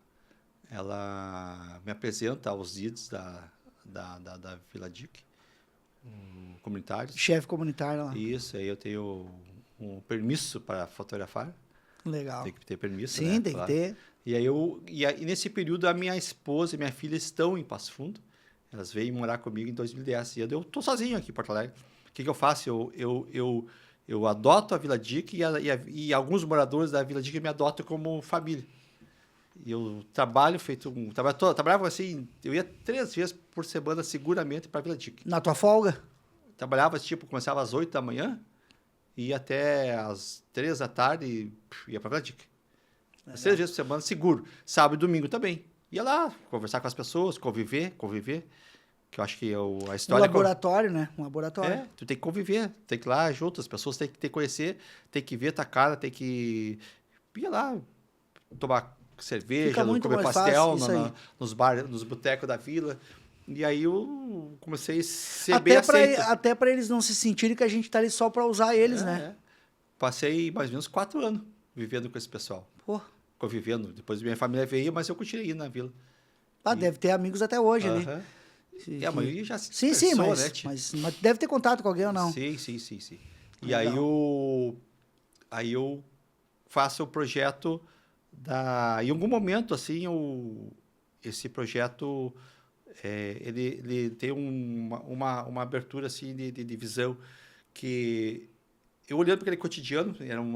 Speaker 2: me apresenta aos líderes da Vila Dick, comunitários.
Speaker 1: Chefe comunitário lá.
Speaker 2: Isso, aí eu tenho um permisso para fotografar.
Speaker 1: Legal.
Speaker 2: Tem que ter permisso,
Speaker 1: Sim,
Speaker 2: né?
Speaker 1: tem que ter.
Speaker 2: E aí nesse período a minha esposa e minha filha estão em Passo Fundo. Elas veio morar comigo em 2010. E eu estou sozinho aqui em Porto Alegre. O que eu faço? Eu adoto a Vila Dick e alguns moradores da Vila Dick me adotam como família. E eu trabalhava assim, eu ia 3 vezes por semana seguramente para a Vila Dick.
Speaker 1: Na tua folga?
Speaker 2: Trabalhava, começava às 8 da manhã, ia até às 3 da tarde e ia para a Vila Dick. 3 vezes por semana, seguro. Sábado e domingo também. Ia lá, conversar com as pessoas, conviver, que eu acho que a história...
Speaker 1: Um laboratório, né? Um laboratório.
Speaker 2: Tu tem que conviver, tem que ir lá junto, as pessoas têm que conhecer, tem que ver tua cara, tem que ir lá tomar cerveja, comer pastel nos botecos da vila. E aí eu comecei a ser bem aceito.
Speaker 1: Até para eles não se sentirem que a gente tá ali só para usar eles, né?
Speaker 2: Passei mais ou menos 4 anos vivendo com esse pessoal.
Speaker 1: Pô.
Speaker 2: Convivendo. Depois minha família veio, mas eu continuei indo na vila.
Speaker 1: Deve ter amigos até hoje ali.
Speaker 2: A maioria já se
Speaker 1: Sim,
Speaker 2: dispersou,
Speaker 1: mas deve ter contato com alguém ou não?
Speaker 2: Sim. E aí eu faço o projeto em algum momento, assim, esse projeto, ele tem uma abertura, assim, de visão que... Eu olhando para aquele cotidiano,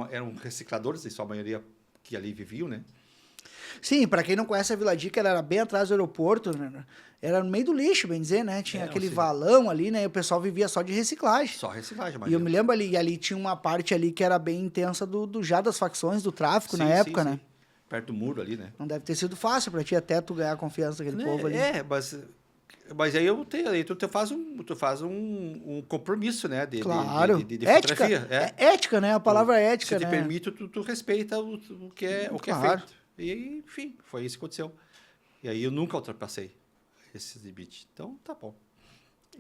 Speaker 2: eram recicladores, em sua maioria que ali viviam, né?
Speaker 1: Sim, para quem não conhece a Vila Dick, ela era bem atrás do aeroporto, né? Era no meio do lixo, bem dizer, né? Tinha aquele valão ali, né? E o pessoal vivia só de reciclagem.
Speaker 2: Só reciclagem, mas...
Speaker 1: E eu me lembro ali tinha uma parte ali que era bem intensa já das facções, do tráfico na época, né?
Speaker 2: Perto do muro ali, né?
Speaker 1: Não deve ter sido fácil para ti até tu ganhar a confiança daquele povo ali.
Speaker 2: Mas aí tu faz um compromisso, né?
Speaker 1: Claro.
Speaker 2: De
Speaker 1: ética.
Speaker 2: fotografia.
Speaker 1: Ética, né? A palavra ética,
Speaker 2: se
Speaker 1: né?
Speaker 2: te permite, tu respeita o que é feito. E aí, enfim, foi isso que aconteceu. E aí eu nunca ultrapassei esse limite. Então, tá bom.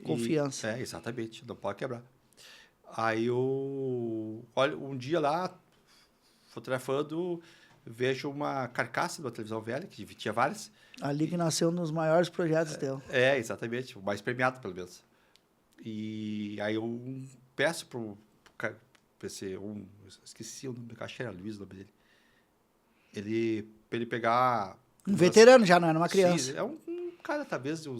Speaker 1: Confiança.
Speaker 2: Exatamente. Não pode quebrar. Aí eu... Olha, um dia lá, fotografando, vejo uma carcaça de uma televisão velha, que tinha várias.
Speaker 1: Ali que nasceu um dos maiores projetos teu.
Speaker 2: Exatamente. O mais premiado, pelo menos. E aí eu peço para esse... esqueci o nome do cara, acho que era Luiz o nome dele. Para ele pegar...
Speaker 1: Um veterano já, não era uma criança.
Speaker 2: Sim, é um cara, talvez, eu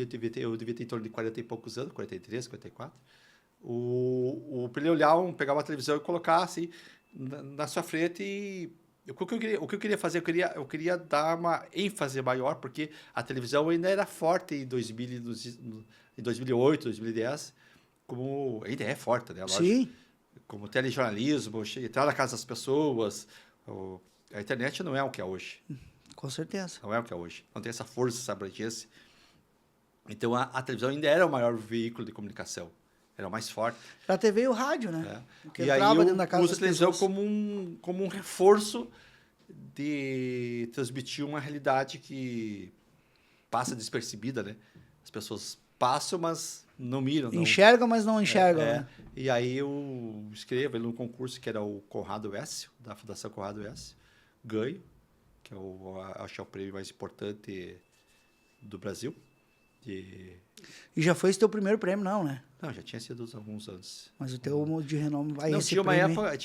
Speaker 2: devia ter em torno de 40 e poucos anos, 43, 54. Para ele olhar, pegar uma televisão e colocar assim na sua frente e... O que eu queria fazer? Eu queria dar uma ênfase maior, porque a televisão ainda era forte em 2008, 2010, como ainda é forte, né? Lógico.
Speaker 1: Sim.
Speaker 2: Como telejornalismo, entrar na casa das pessoas. A internet não é o que é hoje.
Speaker 1: Com certeza.
Speaker 2: Não é o que é hoje. Não tem essa força, essa abrangência. Então, a televisão ainda era o maior veículo de comunicação. Era o mais forte.
Speaker 1: A TV e o rádio, né?
Speaker 2: E aí eu uso a televisão como um reforço de transmitir uma realidade que passa despercebida, né? As pessoas passam, mas não miram.
Speaker 1: Enxergam, mas não enxergam, né?
Speaker 2: E aí eu escrevo ele num concurso que era o Conrado Écio, da Fundação Conrado Écio. Ganho, que acho que é o prêmio mais importante do Brasil. E
Speaker 1: já foi esse teu primeiro prêmio, não, né?
Speaker 2: Não, já tinha sido há alguns anos.
Speaker 1: Mas o teu de renome vai
Speaker 2: não, tinha uma época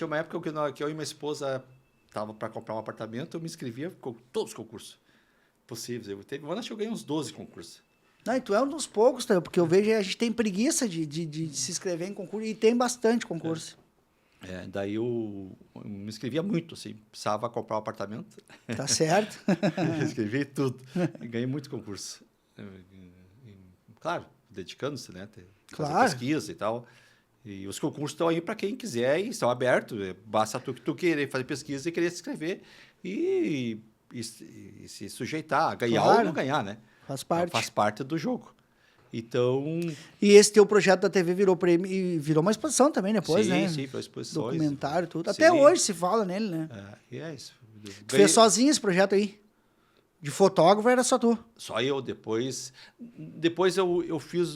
Speaker 2: que eu e minha esposa tava para comprar um apartamento, eu me inscrevia com todos os concursos possíveis. Teve um ano que eu ganhei uns 12 concursos.
Speaker 1: Não, e tu é um dos poucos, tá? Porque eu vejo que a gente tem preguiça de se inscrever em concurso, e tem bastante concurso.
Speaker 2: Daí eu me inscrevia muito, assim, precisava comprar um apartamento.
Speaker 1: Tá certo.
Speaker 2: Escrevi tudo. Ganhei muito concurso. Claro, dedicando-se, né? Fazer pesquisa e tal. E os concursos estão aí para quem quiser e estão abertos. Basta tu querer fazer pesquisa e querer se inscrever e se sujeitar a ganhar ou não ganhar, né?
Speaker 1: Faz parte.
Speaker 2: Faz parte do jogo. Então,
Speaker 1: E esse teu projeto da TV virou prêmio e virou uma exposição também depois,
Speaker 2: sim,
Speaker 1: né?
Speaker 2: sim, foi exposições.
Speaker 1: Documentário, tudo.
Speaker 2: Sim.
Speaker 1: Até hoje se fala nele, né?
Speaker 2: E é isso.
Speaker 1: Tu fez sozinho esse projeto aí? De fotógrafo era só tu?
Speaker 2: Só eu, depois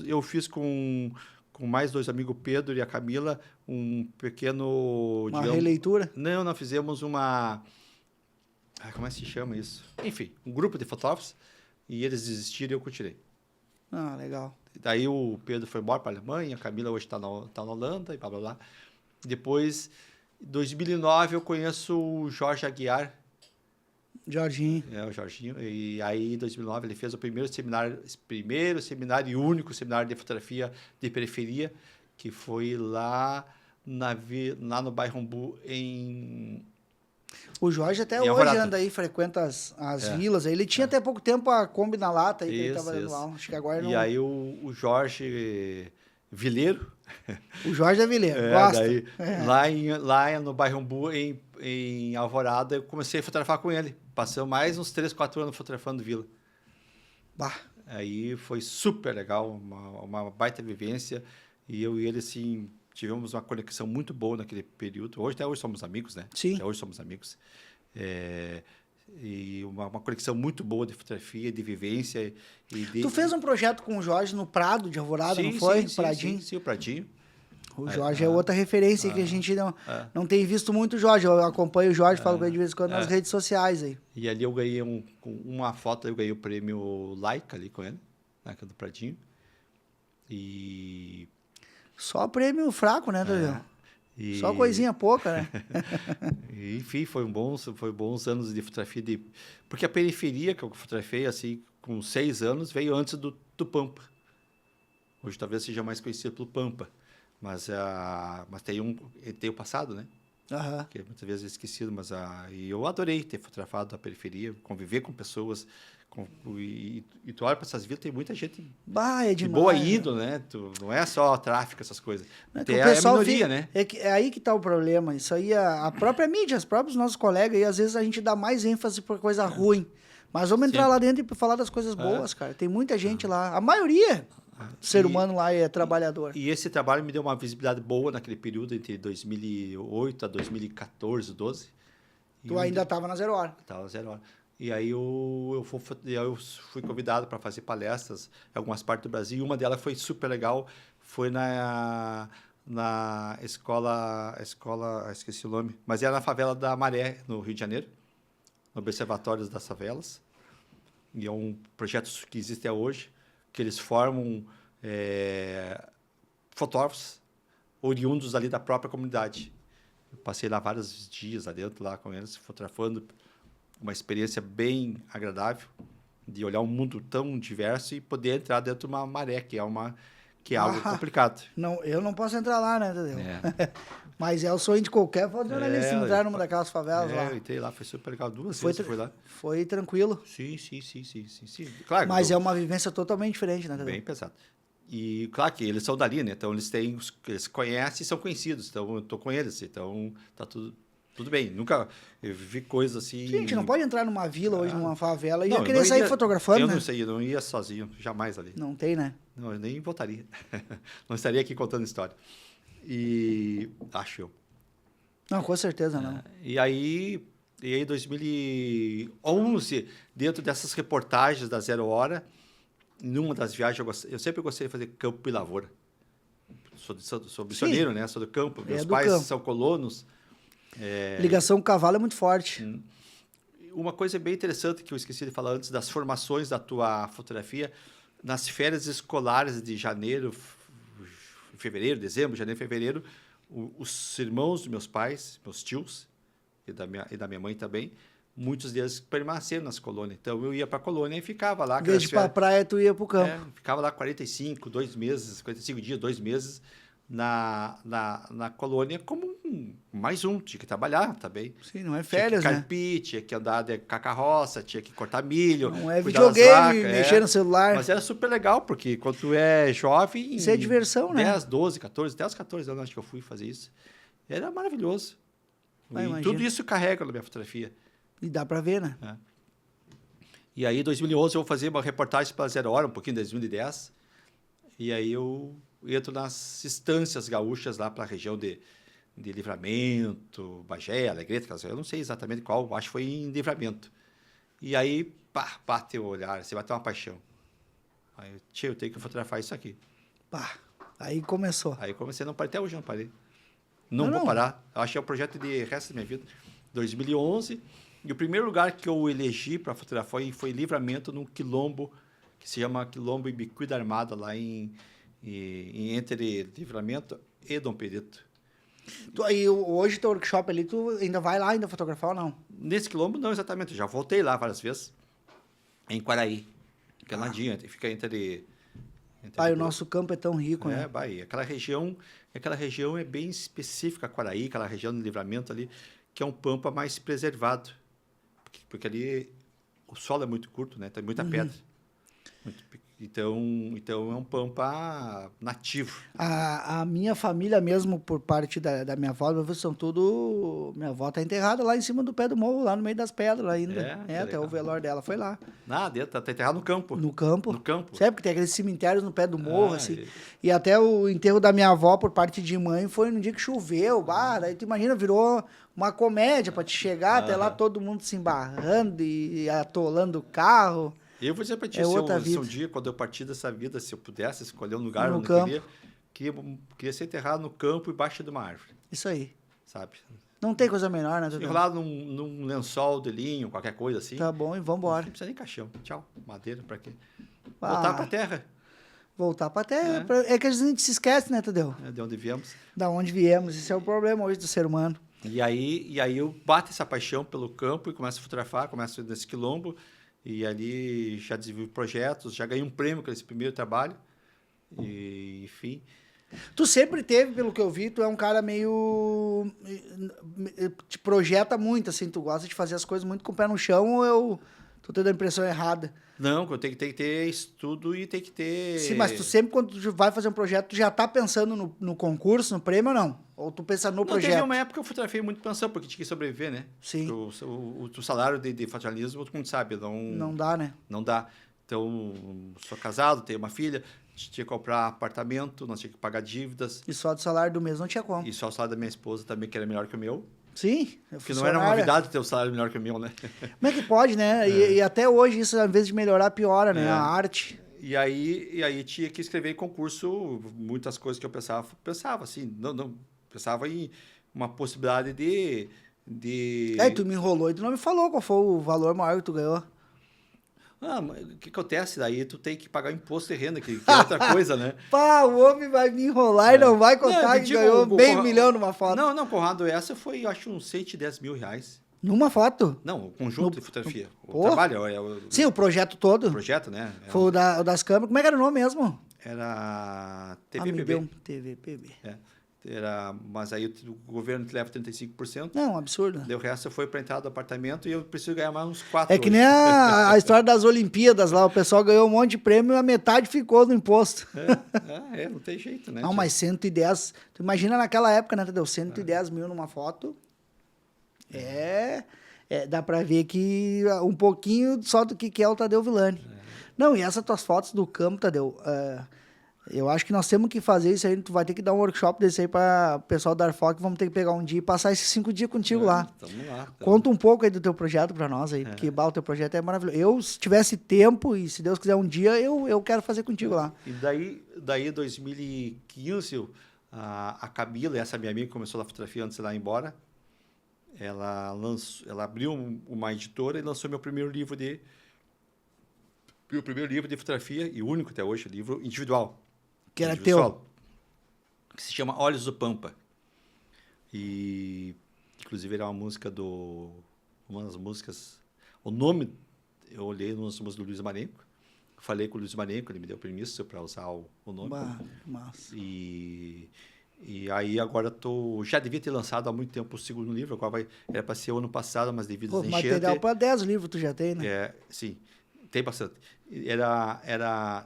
Speaker 2: eu fiz com mais dois amigos, o Pedro e a Camila, um pequeno...
Speaker 1: Uma releitura?
Speaker 2: Não fizemos uma... como é que se chama isso? Enfim, um grupo de fotógrafos, e eles desistiram e eu continuei.
Speaker 1: Ah, legal.
Speaker 2: Daí o Pedro foi embora para a Alemanha, a Camila hoje está na Holanda, e blá, blá, blá. Depois, em 2009, eu conheço o Jorge Aguiar.
Speaker 1: Jorginho.
Speaker 2: O Jorginho. E aí, em 2009, ele fez o primeiro seminário e único seminário de fotografia de periferia, que foi lá no bairro Umbu,
Speaker 1: O Jorge até hoje
Speaker 2: Alvorada.
Speaker 1: anda aí, frequenta as vilas. Ele tinha até pouco tempo a Kombi na lata aí, que ele tava dando lá. Acho que agora não...
Speaker 2: E aí o Jorge Vileiro...
Speaker 1: O Jorge é vileiro, gosta.
Speaker 2: Daí, lá no bairro Umbu, em Alvorada, eu comecei a fotografar com ele. Passamos mais uns 3, 4 anos fotografando vila.
Speaker 1: Bah.
Speaker 2: Aí foi super legal, uma baita vivência. E eu e ele, assim, tivemos uma conexão muito boa naquele período. Até hoje somos amigos, né?
Speaker 1: Sim.
Speaker 2: Até hoje somos amigos. E uma conexão muito boa de fotografia, de vivência.
Speaker 1: Tu fez um projeto com o Jorge no Prado de Alvorada, não foi? Pradinho?
Speaker 2: Sim, o Pradinho.
Speaker 1: O Jorge é outra referência que a gente não tem visto muito o Jorge. Eu acompanho o Jorge, falo com ele de vez em quando nas redes sociais aí.
Speaker 2: E ali eu ganhei uma foto, eu ganhei o prêmio Leica ali com ele, na do Pradinho. E...
Speaker 1: Só prêmio fraco, né, Tadeu? Só coisinha pouca, né?
Speaker 2: Enfim, foi bons anos de fotografia. Porque a periferia que eu fotografei, assim, com 6 anos, veio antes do Pampa. Hoje talvez seja mais conhecido pelo Pampa. Mas tem o passado, né?
Speaker 1: Uhum.
Speaker 2: Que muitas vezes é esquecido, e eu adorei ter fotografado a periferia, conviver com pessoas, e tu olha para essas vilas, tem muita gente
Speaker 1: é
Speaker 2: de boa índole, né? Não é só tráfico, essas coisas.
Speaker 1: Tem a minoria, né? É aí que está o problema. Isso aí, a própria mídia, os próprios nossos colegas, e às vezes a gente dá mais ênfase por coisa ruim. Mas vamos entrar lá dentro e falar das coisas boas, cara. Tem muita gente lá. A maioria... O ser humano lá é trabalhador.
Speaker 2: E esse trabalho me deu uma visibilidade boa naquele período, entre 2008 a 2014, 12.
Speaker 1: Tu ainda estava na 0 Hora.
Speaker 2: Estava na 0 Hora. E aí eu fui convidado para fazer palestras em algumas partes do Brasil. E uma delas foi super legal. Foi na escola, esqueci o nome, mas era na favela da Maré, no Rio de Janeiro, no Observatório das Favelas. E é um projeto que existe até hoje, que eles formam fotógrafos oriundos ali da própria comunidade. Eu passei lá vários dias lá dentro, lá com eles, fotografando, uma experiência bem agradável de olhar um mundo tão diverso e poder entrar dentro de uma maré, que é algo complicado.
Speaker 1: Não, eu não posso entrar lá, né, Tadeu? Mas é o sonho de qualquer jornalista entrar numa daquelas favelas lá.
Speaker 2: Eu entrei lá, foi super legal. 2 vezes eu fui lá.
Speaker 1: Foi tranquilo.
Speaker 2: Sim. Claro,
Speaker 1: mas é uma vivência totalmente diferente, né, Tadeu?
Speaker 2: Bem pesado. E claro que eles são dali, né? Então eles conhecem e são conhecidos. Então eu estou com eles. Então tá tudo bem. Nunca eu vivi coisas assim.
Speaker 1: Sim, a gente não pode entrar numa vila hoje, numa favela e querer sair fotografando, né?
Speaker 2: Eu não ia sozinho, jamais ali.
Speaker 1: Não tem, né?
Speaker 2: Não, eu nem voltaria. Não estaria aqui contando história. E acho eu.
Speaker 1: Não, com certeza não.
Speaker 2: E aí, em 2011, dentro dessas reportagens da 0 Hora, numa das viagens, eu sempre gostei de fazer campo e lavoura. Sou missioneiro, né? Sou do campo. Meus pais são colonos.
Speaker 1: Ligação com o cavalo é muito forte.
Speaker 2: Uma coisa bem interessante que eu esqueci de falar antes, das formações da tua fotografia, nas férias escolares de janeiro, fevereiro, dezembro, janeiro, fevereiro, os irmãos dos meus pais, meus tios, e da minha mãe também, muitos deles permaneceram nas colônias. Então, eu ia para a colônia e ficava lá.
Speaker 1: Em vez de ir para a praia, tu ia para o campo.
Speaker 2: Ficava lá 45 dias, 2 meses, na colônia como mais um. Tinha que trabalhar também.
Speaker 1: Sim, não é férias,
Speaker 2: tinha que carpir, tinha que andar com a carroça, tinha que cortar milho.
Speaker 1: Não é videogame, mexer no celular.
Speaker 2: Mas era super legal, porque quando tu é jovem...
Speaker 1: Isso é diversão,
Speaker 2: 10, 12, 14, até os 14 anos acho que eu fui fazer isso. Era maravilhoso. E tudo isso carrega na minha fotografia.
Speaker 1: E dá para ver, né?
Speaker 2: E aí, em 2011, eu vou fazer uma reportagem para a 0 Hora, um pouquinho em 2010. E aí eu entro nas estâncias gaúchas lá para a região de Livramento, Bagé, Alegrete, eu não sei exatamente qual, acho que foi em Livramento. E aí, pá, bateu o olhar, você bateu uma paixão. Aí, eu tenho que fotografar isso aqui.
Speaker 1: Pá, aí começou.
Speaker 2: Aí comecei, não parei, até hoje não parei. Não vou
Speaker 1: Não.
Speaker 2: parar. Eu acho que é o projeto de resto da minha vida. 2011, e o primeiro lugar que eu elegi para fotografar foi Livramento, num quilombo, que se chama Quilombo Ibiqui da Armada, lá entre Livramento e Dom Pedrito.
Speaker 1: Aí hoje teu workshop ali, tu ainda vai lá ainda fotografar ou não?
Speaker 2: Nesse quilombo, não exatamente. Eu já voltei lá várias vezes. Em Quaraí. Que é ladinho, fica entre
Speaker 1: Pai, o nosso campo é tão rico, né?
Speaker 2: Bahia. Aquela região é bem específica, Quaraí, aquela região do Livramento ali, que é um pampa mais preservado. Porque ali o solo é muito curto, né? Tem muita pedra. Então é um pampa nativo.
Speaker 1: A minha família mesmo, por parte da minha avó, são tudo... Minha avó tá enterrada lá em cima do pé do morro, lá no meio das pedras ainda. Até o velório dela foi lá.
Speaker 2: Nada, tá enterrado no campo.
Speaker 1: No campo.
Speaker 2: No campo.
Speaker 1: Sabe, porque tem aqueles cemitérios no pé do morro, assim. E até o enterro da minha avó, por parte de mãe, foi no dia que choveu. Daí tu imagina, virou uma comédia para te chegar até lá, todo mundo se embarrando e atolando o carro.
Speaker 2: Eu vou dizer para ti, se um dia, quando eu partir dessa vida, se eu pudesse escolher um lugar onde eu queria ser enterrado no campo, embaixo de uma árvore.
Speaker 1: Isso aí.
Speaker 2: Sabe?
Speaker 1: Não tem coisa melhor, né?
Speaker 2: Enrolado num lençol de linho, qualquer coisa assim.
Speaker 1: Tá bom, e vambora.
Speaker 2: Não precisa nem caixão. Tchau. Madeira, para quê? Voltar para a terra.
Speaker 1: Voltar para a terra. É que a gente se esquece, né, Tadeu?
Speaker 2: De onde viemos.
Speaker 1: Da onde viemos. Esse é o problema hoje do ser humano.
Speaker 2: E aí eu bato essa paixão pelo campo e começo a fotografar, começo nesse quilombo. E ali já desenvolvi projetos, já ganhei um prêmio com esse primeiro trabalho. E, enfim.
Speaker 1: Tu sempre teve, pelo que eu vi, tu é um cara meio... Te projeta muito, assim, tu gosta de fazer as coisas muito com o pé no chão, ou eu tô tendo a impressão errada?
Speaker 2: Não, tem que ter estudo e tem que ter...
Speaker 1: Sim, mas tu sempre, quando tu vai fazer um projeto, tu já tá pensando no concurso, no prêmio ou não? Ou tu pensa no projeto?
Speaker 2: Teve uma época que eu fotografei muito pensando, porque tinha que sobreviver, né?
Speaker 1: Sim.
Speaker 2: O salário de fotojornalismo, todo mundo sabe,
Speaker 1: não dá, né?
Speaker 2: Não dá. Então, sou casado, tenho uma filha, tinha que comprar apartamento, nós tínhamos que pagar dívidas.
Speaker 1: E só do salário do mês não tinha como.
Speaker 2: E só o salário da minha esposa também, que era melhor que o meu.
Speaker 1: Sim.
Speaker 2: Porque não era uma novidade ter o salário melhor que o meu, né?
Speaker 1: Como é que pode, né? E até hoje isso, ao invés de melhorar, piora, né? A arte.
Speaker 2: E aí tinha que escrever em concurso muitas coisas que eu pensava assim, não pensava em uma possibilidade de...
Speaker 1: Tu me enrolou e tu não me falou qual foi o valor maior que tu ganhou.
Speaker 2: Mas o que acontece? Daí tu tem que pagar imposto de renda, que é outra coisa, né?
Speaker 1: O homem vai me enrolar e não vai contar que ganhou meio milhão numa foto.
Speaker 2: Não, Conrado, essa foi, acho, uns 110 mil reais.
Speaker 1: Numa foto?
Speaker 2: Não, o conjunto de fotografia. O trabalho
Speaker 1: Sim, o projeto todo.
Speaker 2: O projeto, né?
Speaker 1: Foi o das câmeras. Como é que era o nome mesmo?
Speaker 2: Era TVPB.
Speaker 1: TVPB.
Speaker 2: Mas aí o governo te leva 35%.
Speaker 1: Não, absurdo.
Speaker 2: Daí o resto foi para entrada do apartamento e eu preciso ganhar mais uns 4.
Speaker 1: É que nem a história das Olimpíadas lá. O pessoal ganhou um monte de prêmio e a metade ficou no imposto.
Speaker 2: Não tem jeito, né?
Speaker 1: Não, mas 110... Tu imagina naquela época, né, Tadeu? 110 mil numa foto. Dá pra ver que um pouquinho só do que é o Tadeu Villani. Não, e essas tuas fotos do campo, Tadeu... eu acho que nós temos que fazer isso aí. Tu vai ter que dar um workshop desse aí para o pessoal da Arfoc. Vamos ter que pegar um dia e passar esses 5 dias contigo lá.
Speaker 2: Tamo lá.
Speaker 1: Conta um pouco aí do teu projeto para nós aí, porque o teu projeto é maravilhoso. Eu, se tivesse tempo e se Deus quiser um dia, eu quero fazer contigo lá.
Speaker 2: E daí 2015, a Camila, essa minha amiga que começou a fotografia antes de ela ir embora, ela abriu uma editora e lançou meu primeiro livro de fotografia, e o único até hoje, livro individual.
Speaker 1: Que era teu.
Speaker 2: Solo, que se chama Olhos do Pampa. E, inclusive, era uma das músicas... O nome, eu olhei nas músicas do Luiz Marenco, falei com o Luiz Marenco, ele me deu permisso para usar o nome.
Speaker 1: Massa.
Speaker 2: E aí agora já devia ter lançado há muito tempo o segundo livro, agora era para ser o ano passado, mas devido às enchentes...
Speaker 1: Material para 10 livros tu já tem, né?
Speaker 2: Sim, tem bastante. Era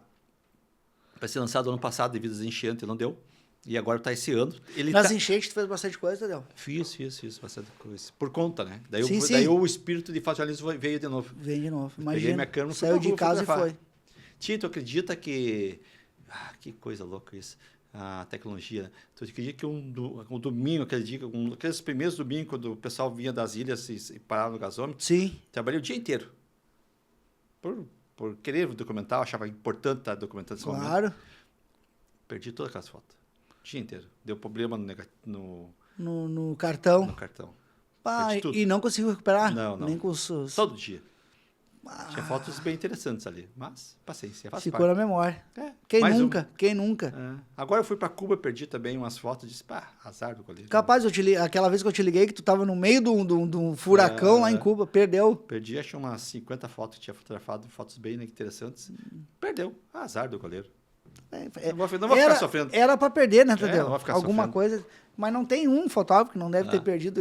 Speaker 2: para ser lançado ano passado devido às enchentes, não deu. E agora está esse ano.
Speaker 1: Nas enchentes tu fez bastante coisa, Tadeu?
Speaker 2: Fiz bastante coisa. Por conta, né? Daí o espírito de fotojornalismo veio de novo.
Speaker 1: Veio de novo. Imagina.
Speaker 2: Peguei minha câmera,
Speaker 1: saiu de casa e foi.
Speaker 2: Tia, tu acredita que que coisa louca isso. A tecnologia. Tu acredita que um domingo, aqueles primeiros domingos, quando o pessoal vinha das ilhas e parava no gasômetro,
Speaker 1: Sim.
Speaker 2: trabalhei o dia inteiro. Por querer documentar, eu achava importante estar documentando esse momento.
Speaker 1: Claro.
Speaker 2: Perdi todas aquelas fotos. O dia inteiro. Deu problema
Speaker 1: No cartão.
Speaker 2: no cartão.
Speaker 1: Ah,
Speaker 2: Perdi tudo.
Speaker 1: e não conseguiu recuperar?
Speaker 2: Não.
Speaker 1: Nem com os...
Speaker 2: Todo dia. Tinha fotos bem interessantes ali, mas paciência, faz
Speaker 1: Ficou
Speaker 2: parte.
Speaker 1: na memória.
Speaker 2: É,
Speaker 1: Quem
Speaker 2: mais
Speaker 1: nunca? Quem nunca?
Speaker 2: Agora eu fui para Cuba, perdi também umas fotos, disse, azar do goleiro.
Speaker 1: Capaz, aquela vez que eu te liguei, que tu tava no meio de um furacão lá em Cuba, perdeu.
Speaker 2: Perdi, acho umas 50 fotos que tinha fotografado, fotos bem interessantes. Perdeu, azar do goleiro. Não vou ficar sofrendo.
Speaker 1: Era pra perder, né, Tadeu?
Speaker 2: não vou ficar
Speaker 1: Alguma
Speaker 2: sofrendo.
Speaker 1: coisa. Mas não tem um fotógrafo que não deve ter perdido.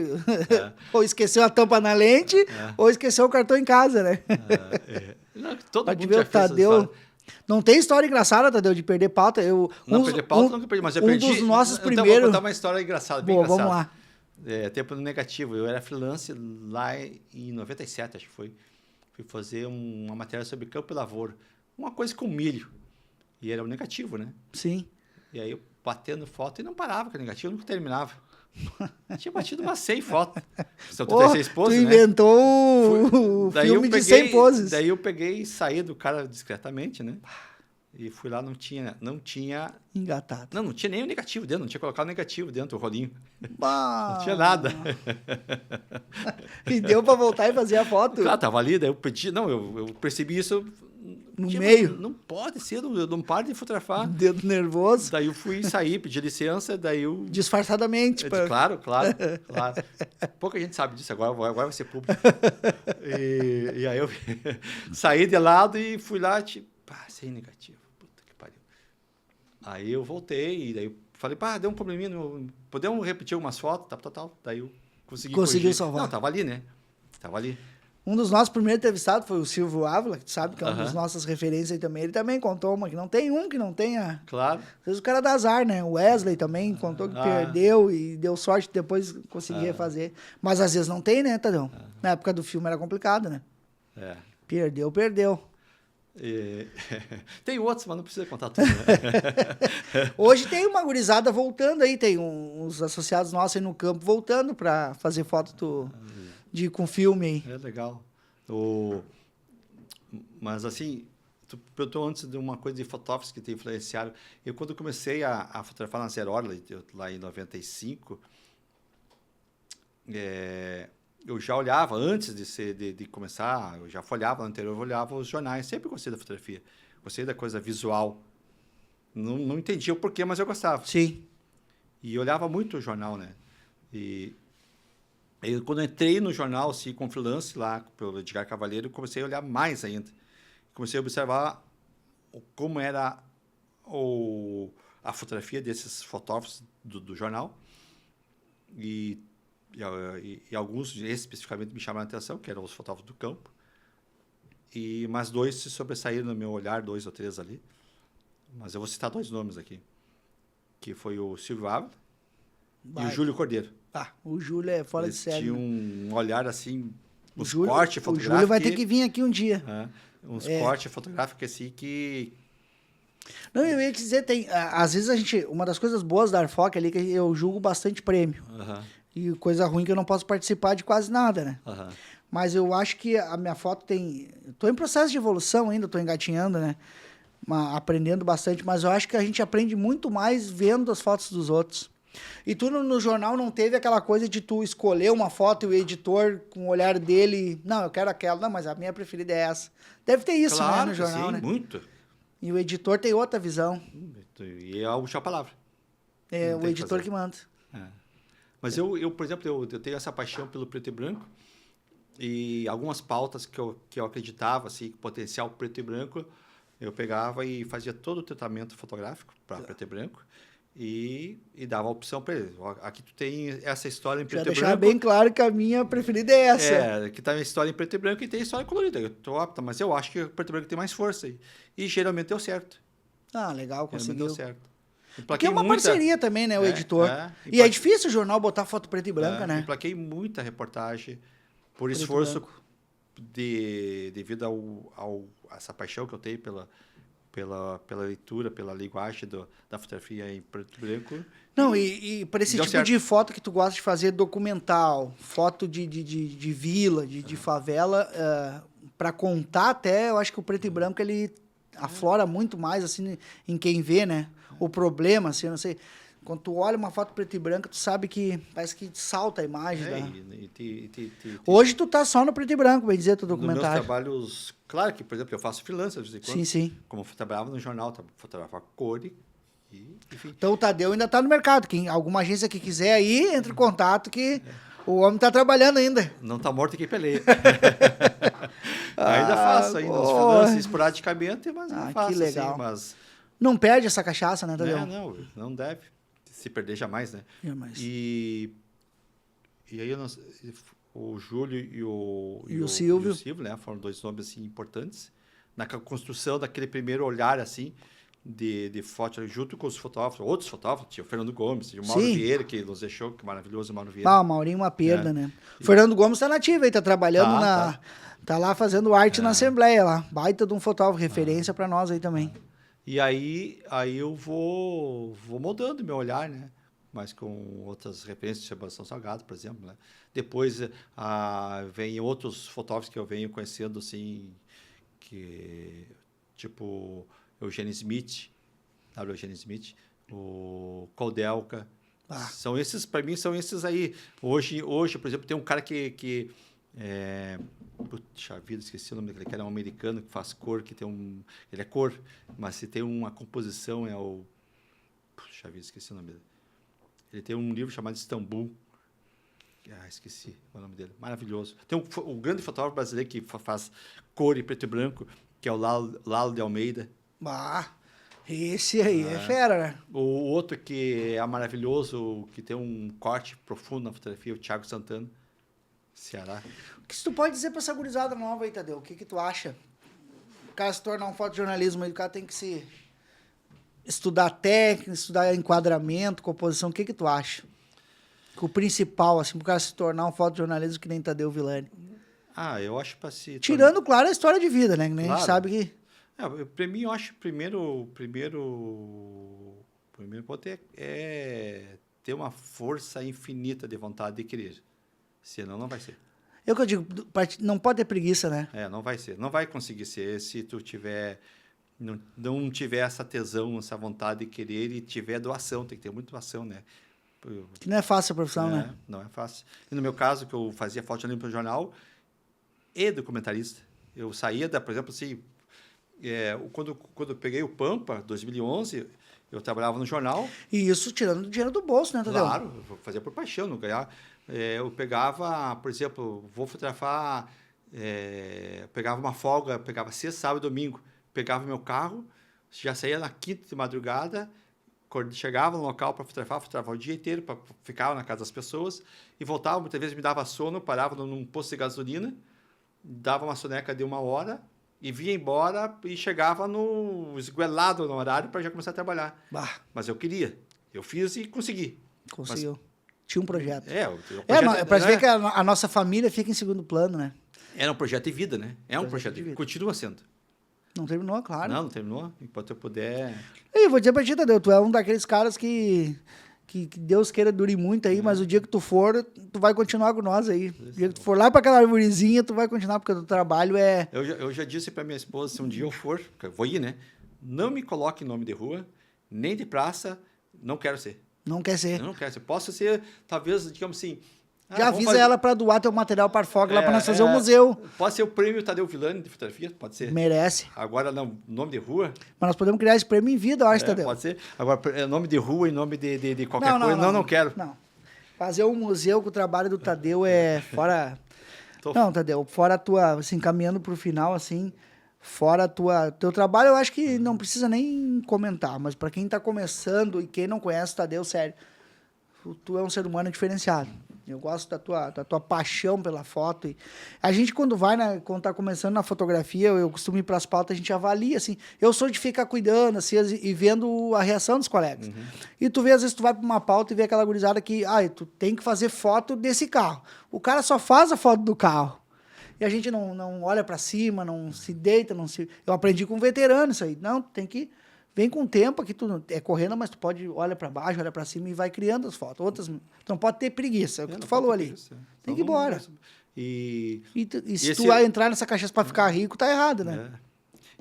Speaker 1: Ou esqueceu a tampa na lente, ou esqueceu o cartão em casa, né?
Speaker 2: Não, todo
Speaker 1: Pode
Speaker 2: mundo
Speaker 1: ver
Speaker 2: já
Speaker 1: o
Speaker 2: fez essa
Speaker 1: Tadeu.
Speaker 2: história.
Speaker 1: Não tem história engraçada, Tadeu, de perder pauta.
Speaker 2: Não perder pauta, nunca perdi, mas eu perdi.
Speaker 1: dos nossos
Speaker 2: Então, vou
Speaker 1: primeiros...
Speaker 2: contar uma história engraçada, bem
Speaker 1: Boa,
Speaker 2: engraçada.
Speaker 1: vamos lá.
Speaker 2: Tempo negativo. Eu era freelance lá em 97, acho que foi. Fui fazer uma matéria sobre campo e lavoura. Uma coisa com milho. E era o negativo, né?
Speaker 1: Sim.
Speaker 2: E aí eu batendo foto e não parava com o negativo, nunca terminava. Tinha batido umas 100 fotos. São 36 poses,
Speaker 1: tu
Speaker 2: né?
Speaker 1: inventou o filme de 100 poses.
Speaker 2: Daí eu peguei e saí do cara discretamente, né? E fui lá, não tinha...
Speaker 1: Engatado.
Speaker 2: Não tinha nem o negativo dentro, não tinha colocado o negativo dentro, o rolinho.
Speaker 1: Bah.
Speaker 2: Não tinha nada.
Speaker 1: E deu pra voltar e fazer a foto?
Speaker 2: Claro, tava ali, daí eu pedi... Não, eu percebi isso...
Speaker 1: No meio?
Speaker 2: Não pode ser, eu não paro de fotografar.
Speaker 1: Dedo nervoso.
Speaker 2: Daí eu fui sair, pedi licença, daí eu...
Speaker 1: Disfarçadamente.
Speaker 2: Claro. Pouca gente sabe disso, agora vai ser público. E aí eu saí de lado e fui lá, tipo, sem negativo. Puta que pariu. Aí eu voltei e daí eu falei, deu um probleminha, podemos repetir algumas fotos, tal. Daí eu consegui
Speaker 1: Conseguiu salvar.
Speaker 2: Não, tava ali, né? Tava ali.
Speaker 1: Um dos nossos primeiros entrevistados foi o Silvio Ávila, que tu sabe que é uma das nossas referências aí também. Ele também contou uma que não tem um que não tenha.
Speaker 2: Claro.
Speaker 1: Às vezes o cara dá azar, né? O Wesley também contou que perdeu e deu sorte de depois conseguir refazer. Mas às vezes não tem, né, Tadeu? Na época do filme era complicado, né? Perdeu.
Speaker 2: Tem outros, mas não precisa contar tudo, né?
Speaker 1: Hoje tem uma gurizada voltando aí, tem uns associados nossos aí no campo voltando para fazer foto com filme aí.
Speaker 2: É legal. Mas assim, tu perguntou antes de uma coisa de fotógrafos que te influenciaram. Eu, quando comecei a fotografar na Zero Hora, lá em 95, eu já olhava, antes de começar, eu já folhava no anterior, eu olhava os jornais, sempre gostei da fotografia, gostei da coisa visual. Não entendia o porquê, mas eu gostava.
Speaker 1: Sim.
Speaker 2: E eu olhava muito o jornal, né? Quando eu entrei no jornal, assim, com freelance lá, pelo Edgar Cavalheiro, eu comecei a olhar mais ainda. Comecei a observar como era a fotografia desses fotógrafos do jornal. E alguns especificamente me chamaram a atenção, que eram os fotógrafos do campo. Mais dois se sobressaíram no meu olhar, 2 ou 3 ali. Mas eu vou citar 2 nomes aqui. Que foi o Silvio Ávila e o Júlio Cordeiro.
Speaker 1: O Júlio é fora de série.
Speaker 2: Tinha um olhar assim, uns
Speaker 1: Júlio,
Speaker 2: cortes fotográficos.
Speaker 1: O Júlio vai ter que vir aqui um dia.
Speaker 2: Uns cortes fotográficos assim que...
Speaker 1: Não, eu ia te dizer, às vezes uma das coisas boas da Arfoc ali é que eu julgo bastante prêmio. E coisa ruim que eu não posso participar de quase nada, né? Mas eu acho que a minha foto tô em processo de evolução ainda, tô engatinhando, né? Aprendendo bastante, mas eu acho que a gente aprende muito mais vendo as fotos dos outros. E tu no jornal não teve aquela coisa de tu escolher uma foto e o editor, com o olhar dele, não, eu quero aquela, não, mas a minha preferida é essa. Deve ter isso,
Speaker 2: claro,
Speaker 1: né, no jornal,
Speaker 2: sim,
Speaker 1: né?
Speaker 2: Muito.
Speaker 1: E o editor tem outra visão.
Speaker 2: E é a última palavra.
Speaker 1: É o editor que manda.
Speaker 2: Mas eu, por exemplo, eu tenho essa paixão pelo preto e branco e algumas pautas que eu acreditava, assim, potencial preto e branco, eu pegava e fazia todo o tratamento fotográfico para preto e branco. E dava a opção para ele. Aqui tu tem essa história em preto e branco. Já deixar
Speaker 1: bem claro que a minha preferida é essa.
Speaker 2: Que tá a história em preto e branco e tem a história colorida. Eu tô apta, mas eu acho que o preto e branco tem mais força. E geralmente deu certo.
Speaker 1: Legal, conseguiu.
Speaker 2: Deu certo.
Speaker 1: Porque é uma parceria também, né, o editor. E é difícil o jornal botar foto preta e branca, né?
Speaker 2: Eu plaquei muita reportagem por esforço devido a essa paixão que eu tenho pela leitura, pela linguagem da fotografia em preto e branco.
Speaker 1: Não, e para esse
Speaker 2: Deu
Speaker 1: tipo
Speaker 2: certo.
Speaker 1: de foto que tu gosta de fazer documental, foto de vila, de favela, para contar até, eu acho que o preto e branco ele aflora muito mais assim em quem vê, né? O problema, assim, eu não sei. Quando tu olha uma foto preto e branca, tu sabe que parece que salta a imagem. Hoje tu tá só no preto e branco, bem dizer, teu
Speaker 2: Nos meus
Speaker 1: documentário.
Speaker 2: trabalhos, claro que, por exemplo, eu faço freelancer de vez em quando.
Speaker 1: Sim, sim.
Speaker 2: Como eu trabalhava no jornal, fotografava cor enfim.
Speaker 1: Então o Tadeu ainda tá no mercado. Quem, alguma agência que quiser aí, entre em contato que o homem tá trabalhando ainda.
Speaker 2: Não tá morto quem peleia. Ainda faço, ainda os
Speaker 1: boa.
Speaker 2: freelancers esporadicamente, mas eu faço
Speaker 1: que legal.
Speaker 2: assim, mas...
Speaker 1: Não perde essa cachaça, né, Tadeu?
Speaker 2: Não deve se perder jamais, né?
Speaker 1: Jamais.
Speaker 2: E aí o Júlio
Speaker 1: E o Silvio.
Speaker 2: né? Foram dois nomes assim, importantes na construção daquele primeiro olhar assim de foto junto com os fotógrafos, outros fotógrafos, tinha o Fernando Gomes, tinha o Mauro
Speaker 1: Sim.
Speaker 2: Vieira, que nos deixou, que maravilhoso o Mauro Vieira.
Speaker 1: Ah, o Maurinho uma perda, né? O Fernando Gomes tá nativo aí, tá trabalhando tá lá fazendo arte na Assembleia lá. Baita de um fotógrafo, referência pra nós aí também.
Speaker 2: E aí eu vou moldando meu olhar, né? Mas com outras referências de Sebastião Salgado, por exemplo, né? Depois vem outros fotógrafos que eu venho conhecendo, assim, que tipo Eugênio Smith, Eugênio Smith, o Koudelka. São esses, para mim, são esses aí. Hoje, por exemplo, tem um cara que puxa vida, esqueci o nome daquele cara, é um americano que faz cor, que tem ele é cor, mas se tem uma composição é o... Puxa vida, esqueci o nome dele. Ele tem um livro chamado Istambul. Esqueci o nome dele. Maravilhoso. Tem um grande fotógrafo brasileiro que faz cor e preto e branco, que é o Lalo de Almeida.
Speaker 1: Esse aí é fera, né?
Speaker 2: O outro que é maravilhoso, que tem um corte profundo na fotografia, o Thiago Santana, Ceará.
Speaker 1: O que tu pode dizer pra essa gurizada nova aí, Tadeu? O que tu acha? O cara se tornar um fotojornalismo aí, o cara tem que se estudar técnica, estudar enquadramento, composição. O que tu acha? O principal, assim, pro cara se tornar um fotojornalismo que nem Tadeu Villani.
Speaker 2: Eu acho para se...
Speaker 1: Tirando, claro, a história de vida, né? Que nem a gente sabe que...
Speaker 2: Para mim, eu acho que primeiro ponto é ter uma força infinita de vontade de querer. Senão, não vai ser.
Speaker 1: Eu que eu digo, não pode ter preguiça, né?
Speaker 2: Não vai ser. Não vai conseguir ser se tu tiver... Não tiver essa tesão, essa vontade de querer e tiver doação. Tem que ter muita doação, né?
Speaker 1: Que não é fácil a profissão, né?
Speaker 2: Não é fácil. E no meu caso, que eu fazia fotojornalismo para o jornal e documentarista. Eu saía, por exemplo, assim... quando eu peguei o Pampa, 2011, eu trabalhava no jornal.
Speaker 1: E isso tirando dinheiro do bolso, né, Tadeu?
Speaker 2: Claro, eu fazia por paixão, não ganhar. Eu pegava, por exemplo, vou fotografar, pegava uma folga, pegava sexta, sábado e domingo, pegava meu carro, já saía na quinta de madrugada, quando chegava no local para fotografava o dia inteiro, ficava na casa das pessoas, e voltava, muitas vezes me dava sono, parava num posto de gasolina, dava uma soneca de 1 hora, e vinha embora e chegava esguelado no horário para já começar a trabalhar. Mas eu queria. Eu fiz e consegui.
Speaker 1: Conseguiu. Tinha um projeto.
Speaker 2: Para
Speaker 1: ver que a nossa família fica em segundo plano, né?
Speaker 2: Era um projeto de vida, né? É um projeto de vida. Continua sendo.
Speaker 1: Não terminou, claro.
Speaker 2: Não terminou. Enquanto eu puder...
Speaker 1: Eu vou dizer pra ti, Tadeu, tu é um daqueles caras que Deus queira dure muito aí, mas o dia que tu for, tu vai continuar com nós aí. O dia que tu for lá pra aquela arvorezinha, tu vai continuar, porque o trabalho é...
Speaker 2: Eu já disse pra minha esposa, se um dia eu for, eu vou ir, né? Não me coloque em nome de rua, nem de praça, não quero ser.
Speaker 1: Não quer ser.
Speaker 2: Eu não quero ser. Posso ser, talvez, digamos assim...
Speaker 1: Já avisa ela pra doar teu material para fora lá pra nós fazer um museu.
Speaker 2: Pode ser o prêmio Tadeu Villani de fotografia, pode ser.
Speaker 1: Merece.
Speaker 2: Agora, não, nome de rua...
Speaker 1: Mas nós podemos criar esse prêmio em vida, eu acho, Tadeu.
Speaker 2: Pode ser. Agora, nome de rua e nome de qualquer coisa, não quero.
Speaker 1: Não. Fazer um museu com o trabalho do Tadeu é fora... Não, Tadeu, fora a tua... Assim, caminhando pro final, assim... Fora teu trabalho, eu acho que não precisa nem comentar. Mas pra quem tá começando e quem não conhece o Tadeu, sério... Tu é um ser humano diferenciado. Eu gosto da tua paixão pela foto. E a gente, quando tá começando na fotografia, eu costumo ir para as pautas, a gente avalia, assim. Eu sou de ficar cuidando, assim, e vendo a reação dos colegas. Uhum. E tu vê, às vezes, tu vai para uma pauta e vê aquela gurizada que, tu tem que fazer foto desse carro. O cara só faz a foto do carro. e a gente não olha para cima, não se deita, não se... Eu aprendi com um veterano isso aí. Não, tem que... Vem com o tempo, aqui tu é correndo, mas tu pode olha para baixo, olha para cima e vai criando as fotos. Outras, tu não pode ter preguiça, é o que tu falou ali.
Speaker 2: Preguiça.
Speaker 1: Tem que ir embora.
Speaker 2: E
Speaker 1: se tu vai entrar nessa cachaça para ficar rico, tá errado, né?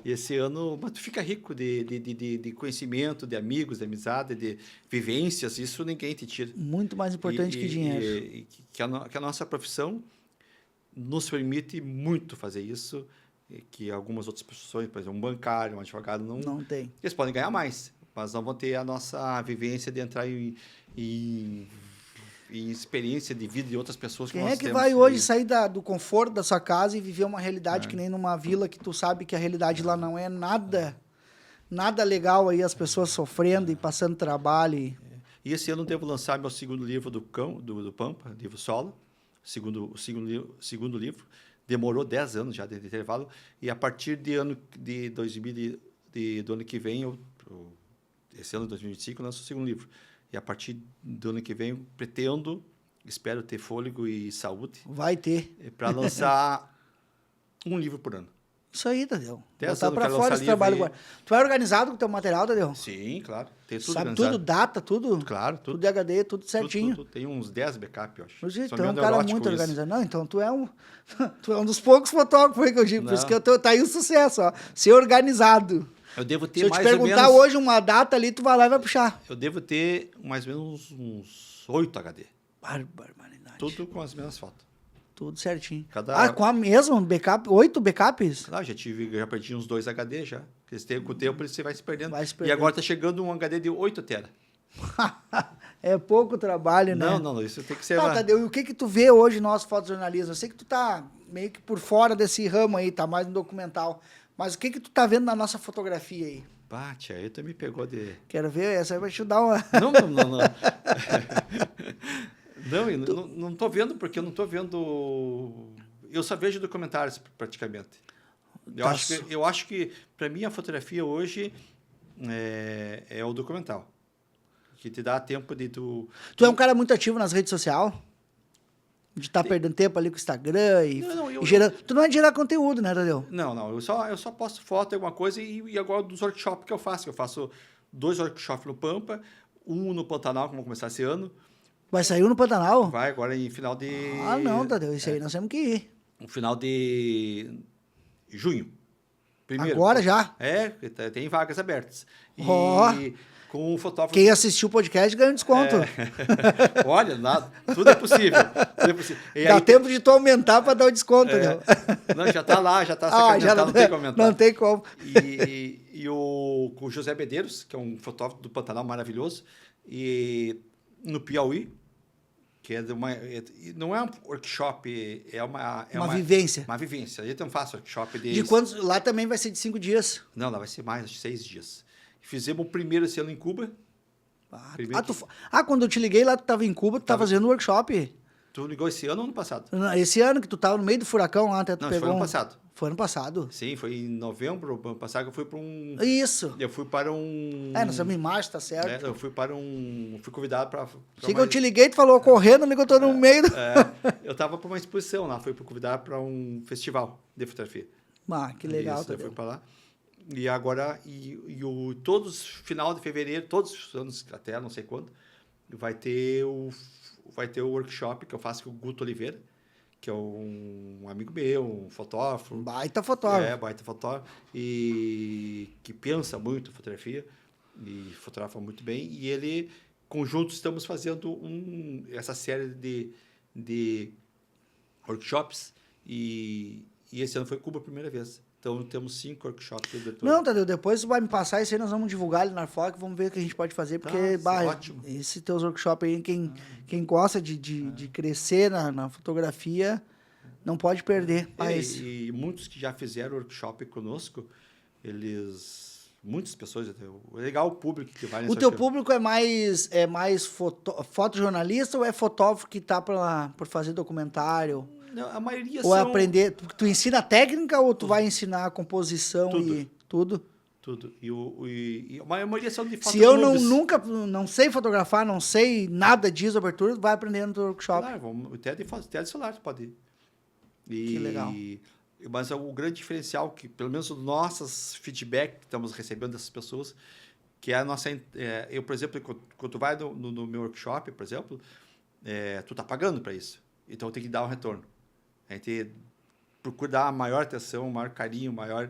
Speaker 2: E esse ano, mas tu fica rico de conhecimento, de amigos, de amizade, de vivências, isso ninguém te tira.
Speaker 1: Muito mais importante que dinheiro.
Speaker 2: E que a nossa profissão nos permite muito fazer isso, que algumas outras profissões, por exemplo, um bancário, um advogado, não
Speaker 1: tem.
Speaker 2: Eles podem ganhar mais, mas não vão ter a nossa vivência de entrar em experiência de vida de outras pessoas.
Speaker 1: Quem é que vai hoje sair do conforto da sua casa e viver uma realidade que nem numa vila que tu sabe que a realidade lá não é nada legal aí, as pessoas sofrendo e passando trabalho.
Speaker 2: E esse ano eu devo lançar meu segundo livro do Pampa, livro solo, segundo livro. Demorou 10 anos já de intervalo, e a partir do ano que vem, esse ano de 2025, eu lanço o segundo livro. E a partir do ano que vem, espero ter fôlego e saúde.
Speaker 1: Vai ter.
Speaker 2: Para lançar um livro por ano.
Speaker 1: Isso aí, Tadeu.
Speaker 2: 10 anos
Speaker 1: para fora esse trabalho agora. Tu é organizado com o teu material, Tadeu?
Speaker 2: Sim, claro. Tem tudo
Speaker 1: sabe
Speaker 2: organizado.
Speaker 1: Tudo, data, tudo?
Speaker 2: Claro, tudo.
Speaker 1: Tudo HD, tudo certinho.
Speaker 2: Tudo. Tem uns 10 backup, eu acho.
Speaker 1: Então, é um cara muito organizado. Não, então tu é um dos poucos fotógrafos aí que eu digo. Por isso que tá aí o sucesso, ó. Ser organizado.
Speaker 2: Eu devo ter
Speaker 1: Se eu
Speaker 2: mais
Speaker 1: te perguntar hoje uma data ali, tu vai lá e vai puxar.
Speaker 2: Eu devo ter mais ou menos uns 8 HD.
Speaker 1: Barbaridade.
Speaker 2: Tudo com as mesmas fotos.
Speaker 1: Tudo certinho. Com a mesma backup? 8 backups?
Speaker 2: Não, já perdi uns 2 HD já. Com o tempo você vai se perdendo.
Speaker 1: E
Speaker 2: agora está chegando um HD de 8 tera.
Speaker 1: É pouco trabalho, né?
Speaker 2: Não, isso tem que ser...
Speaker 1: Tadeu, e o que tu vê hoje no nosso fotojornalismo? Eu sei que tu tá meio que por fora desse ramo aí, tá mais no documental. Mas o que tu tá vendo na nossa fotografia aí?
Speaker 2: Tia, aí tu me pegou de...
Speaker 1: Quero ver, essa aí vai te dar uma...
Speaker 2: Não. Não tô vendo, porque eu não tô vendo... Eu só vejo documentários, praticamente. Eu acho que para mim, a fotografia hoje é o documental. Que te dá tempo de tu...
Speaker 1: Tu é um cara muito ativo nas redes sociais? De estar perdendo tempo ali com o Instagram e gerando... Tu não é de gerar conteúdo, né, Tadeu?
Speaker 2: Não. Eu só posto foto, alguma coisa, e agora dos workshops que eu faço. Eu faço 2 workshops no Pampa, um no Pantanal, que vamos começar esse ano.
Speaker 1: Vai sair um no Pantanal?
Speaker 2: Vai, agora em final de...
Speaker 1: não, Tadeu, isso aí nós temos que ir.
Speaker 2: No final de junho. Primeiro.
Speaker 1: Agora já?
Speaker 2: Tem vagas abertas. Com um fotógrafo...
Speaker 1: Quem assistiu o podcast ganha um desconto.
Speaker 2: Olha, tudo é possível.
Speaker 1: Dá tempo de tu aumentar para dar o desconto.
Speaker 2: Não, já está lá, já está sacramentado, não tem como aumentar.
Speaker 1: Não tem como.
Speaker 2: E com o José Medeiros, que é um fotógrafo do Pantanal maravilhoso, e no Piauí, que não é um workshop, é uma
Speaker 1: vivência.
Speaker 2: Uma vivência. A gente não faz workshop
Speaker 1: de quantos? Lá também vai ser de 5 dias.
Speaker 2: Não, lá vai ser mais, de 6 dias. Fizemos o primeiro esse ano em Cuba.
Speaker 1: Quando eu te liguei lá, tu estava em Cuba, tu estava fazendo workshop.
Speaker 2: Tu ligou esse ano ou ano passado?
Speaker 1: Esse ano que tu estava no meio do furacão lá, até tu pegou...
Speaker 2: foi ano passado.
Speaker 1: Foi ano passado?
Speaker 2: Sim, foi em novembro, ano passado, eu fui para um...
Speaker 1: Isso.
Speaker 2: Eu fui para um...
Speaker 1: nós estamos em março, tá certo.
Speaker 2: Eu fui para um... Fui convidado para...
Speaker 1: Eu te liguei, tu falou correndo, ligou todo no meio.
Speaker 2: Eu estava para uma exposição lá, fui convidado para um festival de fotografia.
Speaker 1: Que legal.
Speaker 2: Isso, eu fui para lá. E agora, todos, final de fevereiro, todos os anos, até não sei quando, vai ter o workshop que eu faço com o Guto Oliveira, que é um amigo meu, um fotógrafo.
Speaker 1: Baita fotógrafo.
Speaker 2: Baita fotógrafo. E que pensa muito fotografia e fotografa muito bem. E ele, conjuntos, estamos fazendo essa série de workshops. E esse ano foi Cuba a primeira vez. Então, temos 5 workshops.
Speaker 1: Não, Tadeu, depois tu vai me passar isso aí, nós vamos divulgar ali na Arfoc, vamos ver o que a gente pode fazer, porque,
Speaker 2: ótimo.
Speaker 1: Esse teus workshops aí, quem gosta de crescer na fotografia, não pode perder.
Speaker 2: E muitos que já fizeram workshop conosco, muitas pessoas, é legal o público que vai nesse...
Speaker 1: O teu público é mais fotojornalista ou é fotógrafo que está por fazer documentário?
Speaker 2: Não, a maioria
Speaker 1: ou aprender... Tu ensina técnica ou tu vai ensinar a composição e tudo?
Speaker 2: Tudo. E a maioria são de
Speaker 1: fotos. Se eu não sei fotografar, não sei nada disso, abertura, tu vai aprender no teu workshop.
Speaker 2: Claro, até de celular tu pode ir.
Speaker 1: Que legal.
Speaker 2: Mas o grande diferencial, que pelo menos os nossos feedback que estamos recebendo dessas pessoas, que é a nossa... eu, por exemplo, quando tu vai no meu workshop, por exemplo, tu está pagando para isso. Então, tem que dar um retorno. A gente procura dar maior atenção, maior carinho, maior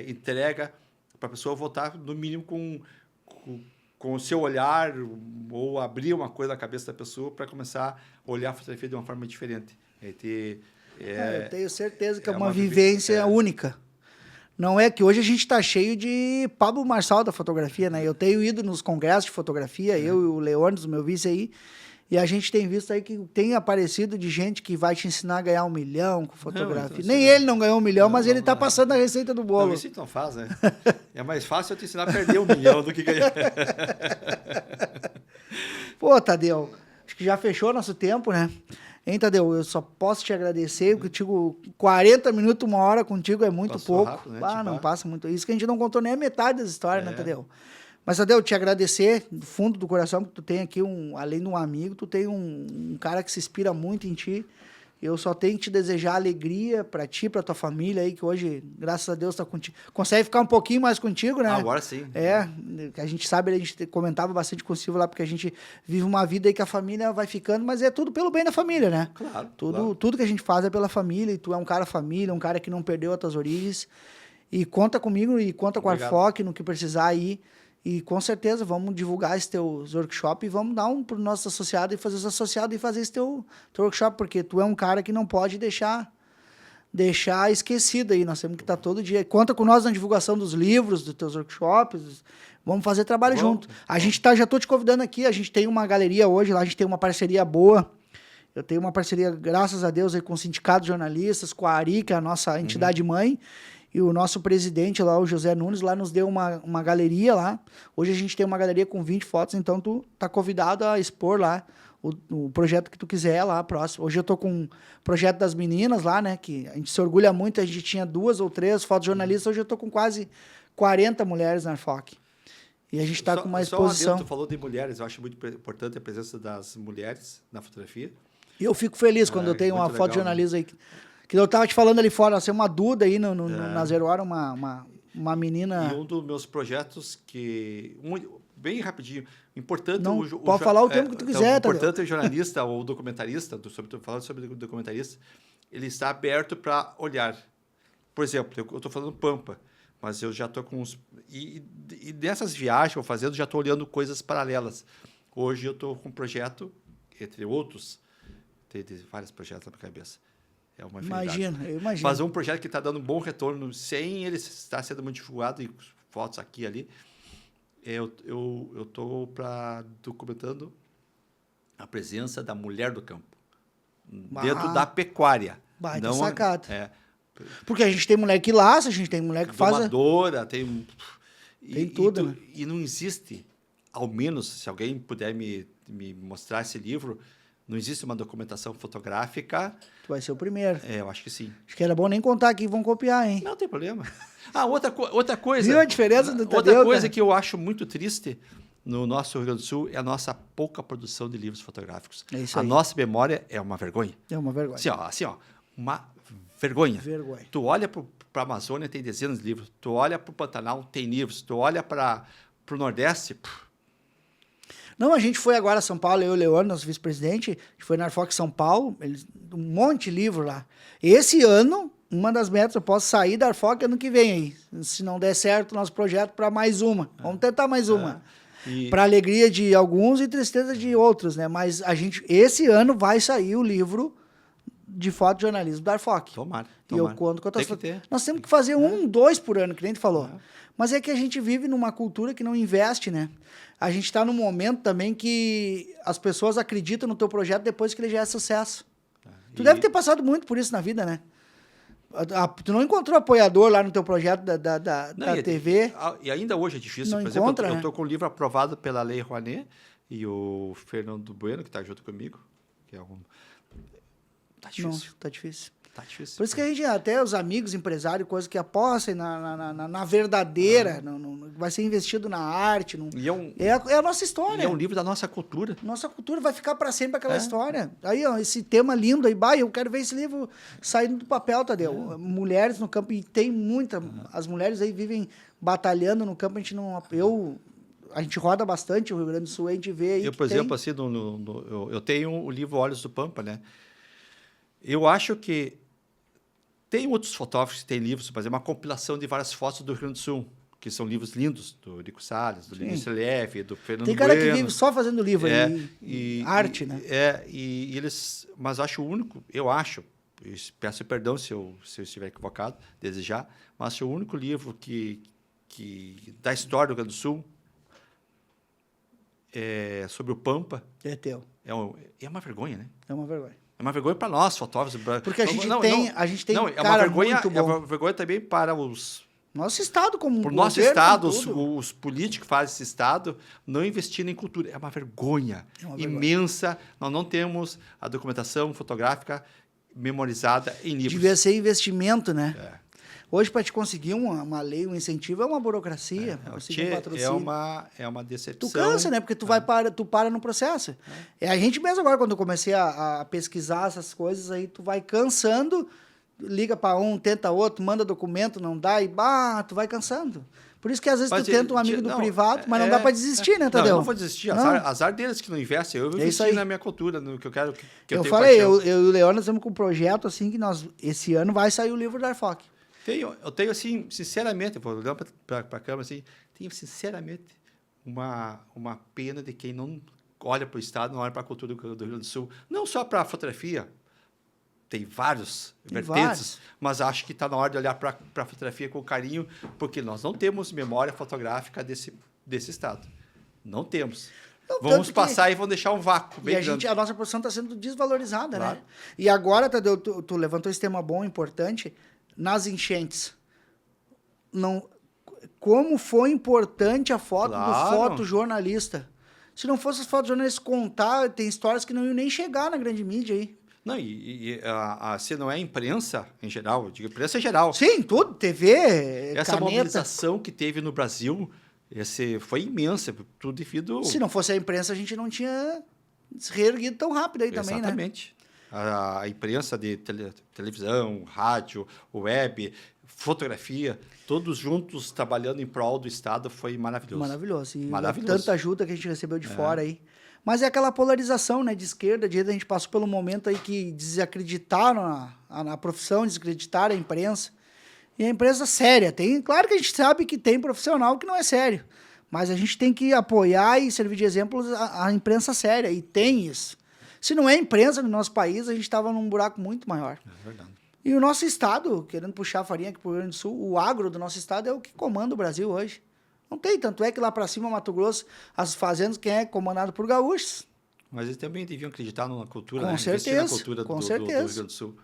Speaker 2: entrega para a pessoa voltar, no mínimo, com o seu olhar, ou abrir uma coisa na cabeça da pessoa para começar a olhar a fotografia de uma forma diferente. A gente...
Speaker 1: eu tenho certeza que é uma
Speaker 2: uma
Speaker 1: vivência única. Não é que hoje a gente está cheio de Pablo Marçal da fotografia, né? Eu tenho ido nos congressos de fotografia, eu e o Leônidas, o meu vice aí, e a gente tem visto aí que tem aparecido de gente que vai te ensinar a ganhar 1 milhão com fotografia.
Speaker 2: Então,
Speaker 1: Nem ele não ganhou 1 milhão, mas ele está passando a receita do bolo.
Speaker 2: Não, isso então faz, né? É mais fácil eu te ensinar a perder 1 milhão do que ganhar.
Speaker 1: Pô, Tadeu, acho que já fechou nosso tempo, né? Hein, Tadeu, eu só posso te agradecer, contigo 40 minutos, 1 hora contigo é muito
Speaker 2: Passou
Speaker 1: pouco.
Speaker 2: rápido, né?
Speaker 1: Não passa muito. Isso que a gente não contou nem a metade das histórias, né, Tadeu? Mas, Tadeu, te agradecer do fundo do coração, que tu tem aqui, além de um amigo, tu tem um cara que se inspira muito em ti. Eu só tenho que te desejar alegria para ti, para tua família aí, que hoje, graças a Deus, tá contigo. Consegue ficar um pouquinho mais contigo, né?
Speaker 2: Agora sim.
Speaker 1: A gente sabe, a gente comentava bastante com o Silvio lá, porque a gente vive uma vida aí que a família vai ficando, mas é tudo pelo bem da família, né?
Speaker 2: Claro.
Speaker 1: Tudo que a gente faz é pela família, e tu é um cara família, um cara que não perdeu as tuas origens. E conta comigo e conta com a Arfoc no que precisar aí. E com certeza vamos divulgar esse teu workshop e vamos dar para os nossos associados e fazer os associados e fazer esse teu workshop, porque tu é um cara que não pode deixar esquecido aí. Nós temos que estar todo dia. Conta com nós na divulgação dos livros, dos teus workshops. Vamos fazer trabalho junto. Já estou te convidando aqui, a gente tem uma galeria hoje, lá a gente tem uma parceria boa. Eu tenho uma parceria, graças a Deus, aí, com o Sindicato de Jornalistas, com a ARI, que é a nossa entidade mãe. E o nosso presidente lá, o José Nunes, lá nos deu uma galeria lá. Hoje a gente tem uma galeria com 20 fotos, então tu tá convidado a expor lá o projeto que tu quiser lá próximo. Hoje eu tô com um projeto das meninas lá, né? Que a gente se orgulha muito, a gente tinha 2 ou 3 fotos jornalistas, hoje eu tô com quase 40 mulheres na Arfoc. E a gente tá com uma exposição.
Speaker 2: Tu falou de mulheres, eu acho muito importante a presença das mulheres na fotografia.
Speaker 1: E eu fico feliz quando eu tenho uma foto de jornalista aí. Que eu tava te falando ali fora, assim, uma Duda aí na Zero Hora, uma menina...
Speaker 2: E um dos meus projetos bem rapidinho, importante...
Speaker 1: Pode falar o tempo que tu quiser,
Speaker 2: tá? Importante o jornalista ou documentarista, falando sobre o documentarista, ele está aberto para olhar. Por exemplo, eu estou falando Pampa, mas eu já estou com uns... E dessas viagens que eu fazendo, já estou olhando coisas paralelas. Hoje eu estou com um projeto, entre outros, tem vários projetos na minha cabeça. É uma
Speaker 1: eu imagino.
Speaker 2: Fazer um projeto que está dando um bom retorno, sem ele estar sendo muito divulgado, e fotos aqui e ali. Eu estou documentando a presença da mulher do campo dentro da pecuária.
Speaker 1: Baita sacada. Porque a gente tem mulher que laça, a gente tem mulher que faz...
Speaker 2: Domadora, tem
Speaker 1: tudo, né?
Speaker 2: E não existe, ao menos, se alguém puder me mostrar esse livro... Não existe uma documentação fotográfica.
Speaker 1: Tu vai ser o primeiro.
Speaker 2: Eu acho que sim.
Speaker 1: Acho que era bom nem contar aqui, vão copiar, hein?
Speaker 2: Não tem problema. Outra coisa...
Speaker 1: Viu a diferença do Tadeu?
Speaker 2: Outra coisa que eu acho muito triste no nosso Rio Grande do Sul é a nossa pouca produção de livros fotográficos.
Speaker 1: É isso aí.
Speaker 2: A nossa memória é uma vergonha.
Speaker 1: É uma vergonha.
Speaker 2: Assim, ó, uma vergonha.
Speaker 1: Vergonha.
Speaker 2: Tu olha para a Amazônia, tem dezenas de livros. Tu olha para o Pantanal, tem livros. Tu olha para o Nordeste...
Speaker 1: Não, a gente foi agora a São Paulo, eu e o Leandro, nosso vice-presidente, a gente foi na Arfoc São Paulo, um monte de livro lá. Esse ano, uma das metas, eu posso sair da Arfoc ano que vem aí. Se não der certo o nosso projeto, para mais uma. Vamos tentar mais uma. Para alegria de alguns e tristeza de outros, né? Mas esse ano vai sair o livro de fotojornalismo da Arfoc.
Speaker 2: Tomara.
Speaker 1: E eu conto com outras
Speaker 2: fotos.
Speaker 1: Nós temos que fazer 2 por ano, que nem tu falou. Mas é que a gente vive numa cultura que não investe, né? A gente está num momento também que as pessoas acreditam no teu projeto depois que ele já é sucesso. Tu deve ter passado muito por isso na vida, né? Tu não encontrou apoiador lá no teu projeto da TV?
Speaker 2: E ainda hoje é difícil.
Speaker 1: Não
Speaker 2: Por exemplo,
Speaker 1: encontra,
Speaker 2: eu estou com o livro aprovado pela Lei Rouanet e o Fernando Bueno, que está junto comigo, que é Tá difícil.
Speaker 1: Não, tá difícil.
Speaker 2: Tá difícil.
Speaker 1: Por isso que a gente, até os amigos, empresários, coisas que apostem na verdadeira, vai ser investido na arte.
Speaker 2: E é um,
Speaker 1: É a nossa história.
Speaker 2: e é um livro da nossa cultura.
Speaker 1: Nossa cultura vai ficar para sempre aquela história. Aí, ó, esse tema lindo aí, eu quero ver esse livro saindo do papel, Tadeu. Mulheres no campo, e tem muita. As mulheres aí vivem batalhando no campo, a gente roda bastante o Rio Grande do Sul, a gente vê aí.
Speaker 2: Eu, por exemplo, assim, eu tenho o livro Olhos do Pampa, né? Eu acho que tem outros fotógrafos que têm livros, mas é uma compilação de várias fotos do Rio Grande do Sul, que são livros lindos, do Rico Salles, do Lino Selef, do Fernando
Speaker 1: Tem cara
Speaker 2: Bueno.
Speaker 1: que vive só fazendo livro arte, né?
Speaker 2: E eles, mas acho o único, eu acho, peço perdão se eu estiver equivocado, desde já, mas acho o único livro que da história do Rio Grande do Sul sobre o Pampa.
Speaker 1: É teu.
Speaker 2: É uma vergonha, né?
Speaker 1: É uma vergonha.
Speaker 2: É uma vergonha para nós, fotógrafos.
Speaker 1: Porque a gente tem
Speaker 2: é uma
Speaker 1: cara
Speaker 2: vergonha,
Speaker 1: muito bom.
Speaker 2: É uma vergonha também para
Speaker 1: Nosso estado como
Speaker 2: Para o nosso
Speaker 1: governo,
Speaker 2: estado,
Speaker 1: tudo.
Speaker 2: os políticos que fazem esse estado não investindo em cultura. É uma vergonha
Speaker 1: vergonha.
Speaker 2: imensa. Nós não temos a documentação fotográfica memorizada em livros.
Speaker 1: Devia ser investimento, né?
Speaker 2: É.
Speaker 1: Hoje, para te conseguir uma lei, um incentivo, é uma burocracia. Conseguir um patrocínio.
Speaker 2: É uma decepção.
Speaker 1: Tu cansa, né? Porque tu para no processo. É a gente mesmo agora, quando eu comecei a pesquisar essas coisas, aí tu vai cansando, liga para um, tenta outro, manda documento, não dá, e tu vai cansando. Por isso que às vezes tu tenta um amigo do privado, mas não dá para desistir, né, Tadeu?
Speaker 2: Não, eu não vou desistir. Azar deles que não investem. Eu investi na minha cultura, no que eu quero.
Speaker 1: Eu falei, eu e o Leão, nós estamos com um projeto assim que esse ano vai sair o livro da Arfoc.
Speaker 2: Eu tenho, assim, sinceramente, vou olhar para a câmera assim, tenho, sinceramente, uma pena de quem não olha para o Estado, não olha para a cultura do Rio Grande do Sul. Não só para a fotografia, tem vários vertentes, mas acho que está na hora de olhar para a fotografia com carinho, porque nós não temos memória fotográfica desse Estado. Não temos. Não, vamos passar e vamos deixar um vácuo bem grande.
Speaker 1: A nossa produção está sendo desvalorizada,
Speaker 2: claro.
Speaker 1: né? E agora, Tadeu, tu levantou esse tema bom, importante, nas enchentes. Como foi importante a foto do fotojornalista. Se não fosse as fotos do jornalista contar, tem histórias que não iam nem chegar na grande mídia aí.
Speaker 2: Não, se não é imprensa em geral, eu digo imprensa em geral.
Speaker 1: Sim, tudo, TV,
Speaker 2: essa
Speaker 1: caneta.
Speaker 2: mobilização que teve no Brasil foi imensa, tudo devido...
Speaker 1: Se não fosse a imprensa, a gente não tinha se reerguido tão rápido aí também, né?
Speaker 2: Exatamente. A imprensa de televisão, rádio, web, fotografia, todos juntos trabalhando em prol do Estado, foi maravilhoso.
Speaker 1: Maravilhoso. E
Speaker 2: maravilhoso.
Speaker 1: Tanta ajuda que a gente recebeu de fora aí. Mas é aquela polarização, né, de esquerda, de direita. A gente passou pelo momento aí que desacreditaram na profissão, desacreditaram a imprensa. E a imprensa séria. Claro que a gente sabe que tem profissional que não é sério. Mas a gente tem que apoiar e servir de exemplo a imprensa séria. E tem isso. Se não é imprensa no nosso país, a gente estava num buraco muito maior.
Speaker 2: É verdade.
Speaker 1: E o nosso estado, querendo puxar a farinha aqui para o Rio Grande do Sul, o agro do nosso estado é o que comanda o Brasil hoje. Não tem, tanto é que lá para cima, Mato Grosso, as fazendas, quem é comandado por gaúchos.
Speaker 2: Mas eles também deviam acreditar na cultura,
Speaker 1: com
Speaker 2: né?
Speaker 1: certeza,
Speaker 2: na cultura
Speaker 1: com
Speaker 2: do
Speaker 1: certeza.
Speaker 2: Rio Grande do Sul.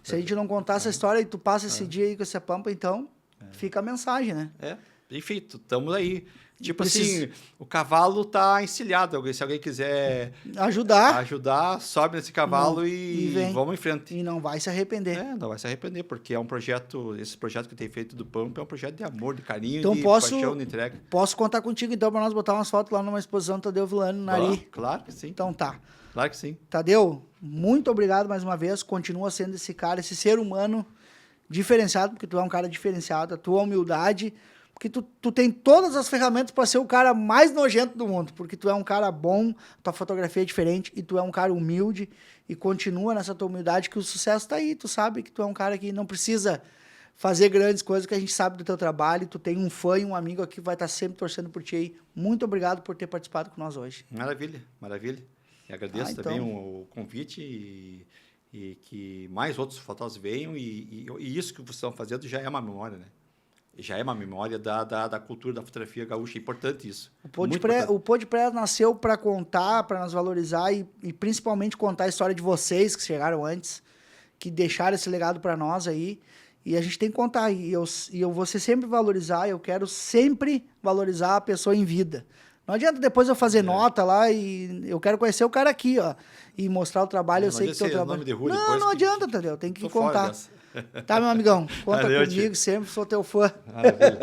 Speaker 1: Se a gente não contar essa história e tu passa esse dia aí com essa pampa, então fica a mensagem, né?
Speaker 2: Enfim, estamos aí. Tipo assim, o cavalo tá encilhado. Se alguém quiser ajudar, sobe nesse cavalo e vamos em frente.
Speaker 1: E não vai se arrepender.
Speaker 2: Não vai se arrepender, porque é um projeto, esse projeto que tem feito do Pampa é um projeto de amor, de carinho,
Speaker 1: então,
Speaker 2: de paixão, de entrega.
Speaker 1: Posso contar contigo, então, para nós botar umas fotos lá numa exposição do Tadeu Villani, no Nari?
Speaker 2: Claro que sim.
Speaker 1: Então tá.
Speaker 2: Claro que sim.
Speaker 1: Tadeu, muito obrigado mais uma vez. Continua sendo esse cara, esse ser humano diferenciado, porque tu é um cara diferenciado, a tua humildade... Porque tu tem todas as ferramentas para ser o cara mais nojento do mundo. Porque tu é um cara bom, tua fotografia é diferente e tu é um cara humilde e continua nessa tua humildade que o sucesso tá aí. Tu sabe que tu é um cara que não precisa fazer grandes coisas, que a gente sabe do teu trabalho. Tu tem um fã e um amigo aqui que vai estar sempre torcendo por ti aí. Muito obrigado por ter participado com nós hoje.
Speaker 2: Maravilha, maravilha. Eu agradeço também o convite e que mais outros fotógrafos venham. E isso que vocês estão fazendo já é uma memória, né? Já é uma memória da cultura da fotografia gaúcha. É importante isso.
Speaker 1: O Pô de Pré nasceu para contar, para nos valorizar e principalmente contar a história de vocês que chegaram antes, que deixaram esse legado para nós aí. E a gente tem que contar. E eu vou sempre valorizar, eu quero sempre valorizar a pessoa em vida. Não adianta depois eu fazer nota lá e eu quero conhecer o cara aqui, ó. E mostrar o trabalho, eu sei que teu trabalho...
Speaker 2: nome de rua
Speaker 1: Não,
Speaker 2: depois
Speaker 1: não
Speaker 2: que-
Speaker 1: adianta, Tadeu, tem que
Speaker 2: Tô fora
Speaker 1: contar.
Speaker 2: dessa.
Speaker 1: Tá, meu amigão? Conta
Speaker 2: Valeu,
Speaker 1: comigo
Speaker 2: tio.
Speaker 1: sempre, sou teu fã.
Speaker 2: Maravilha.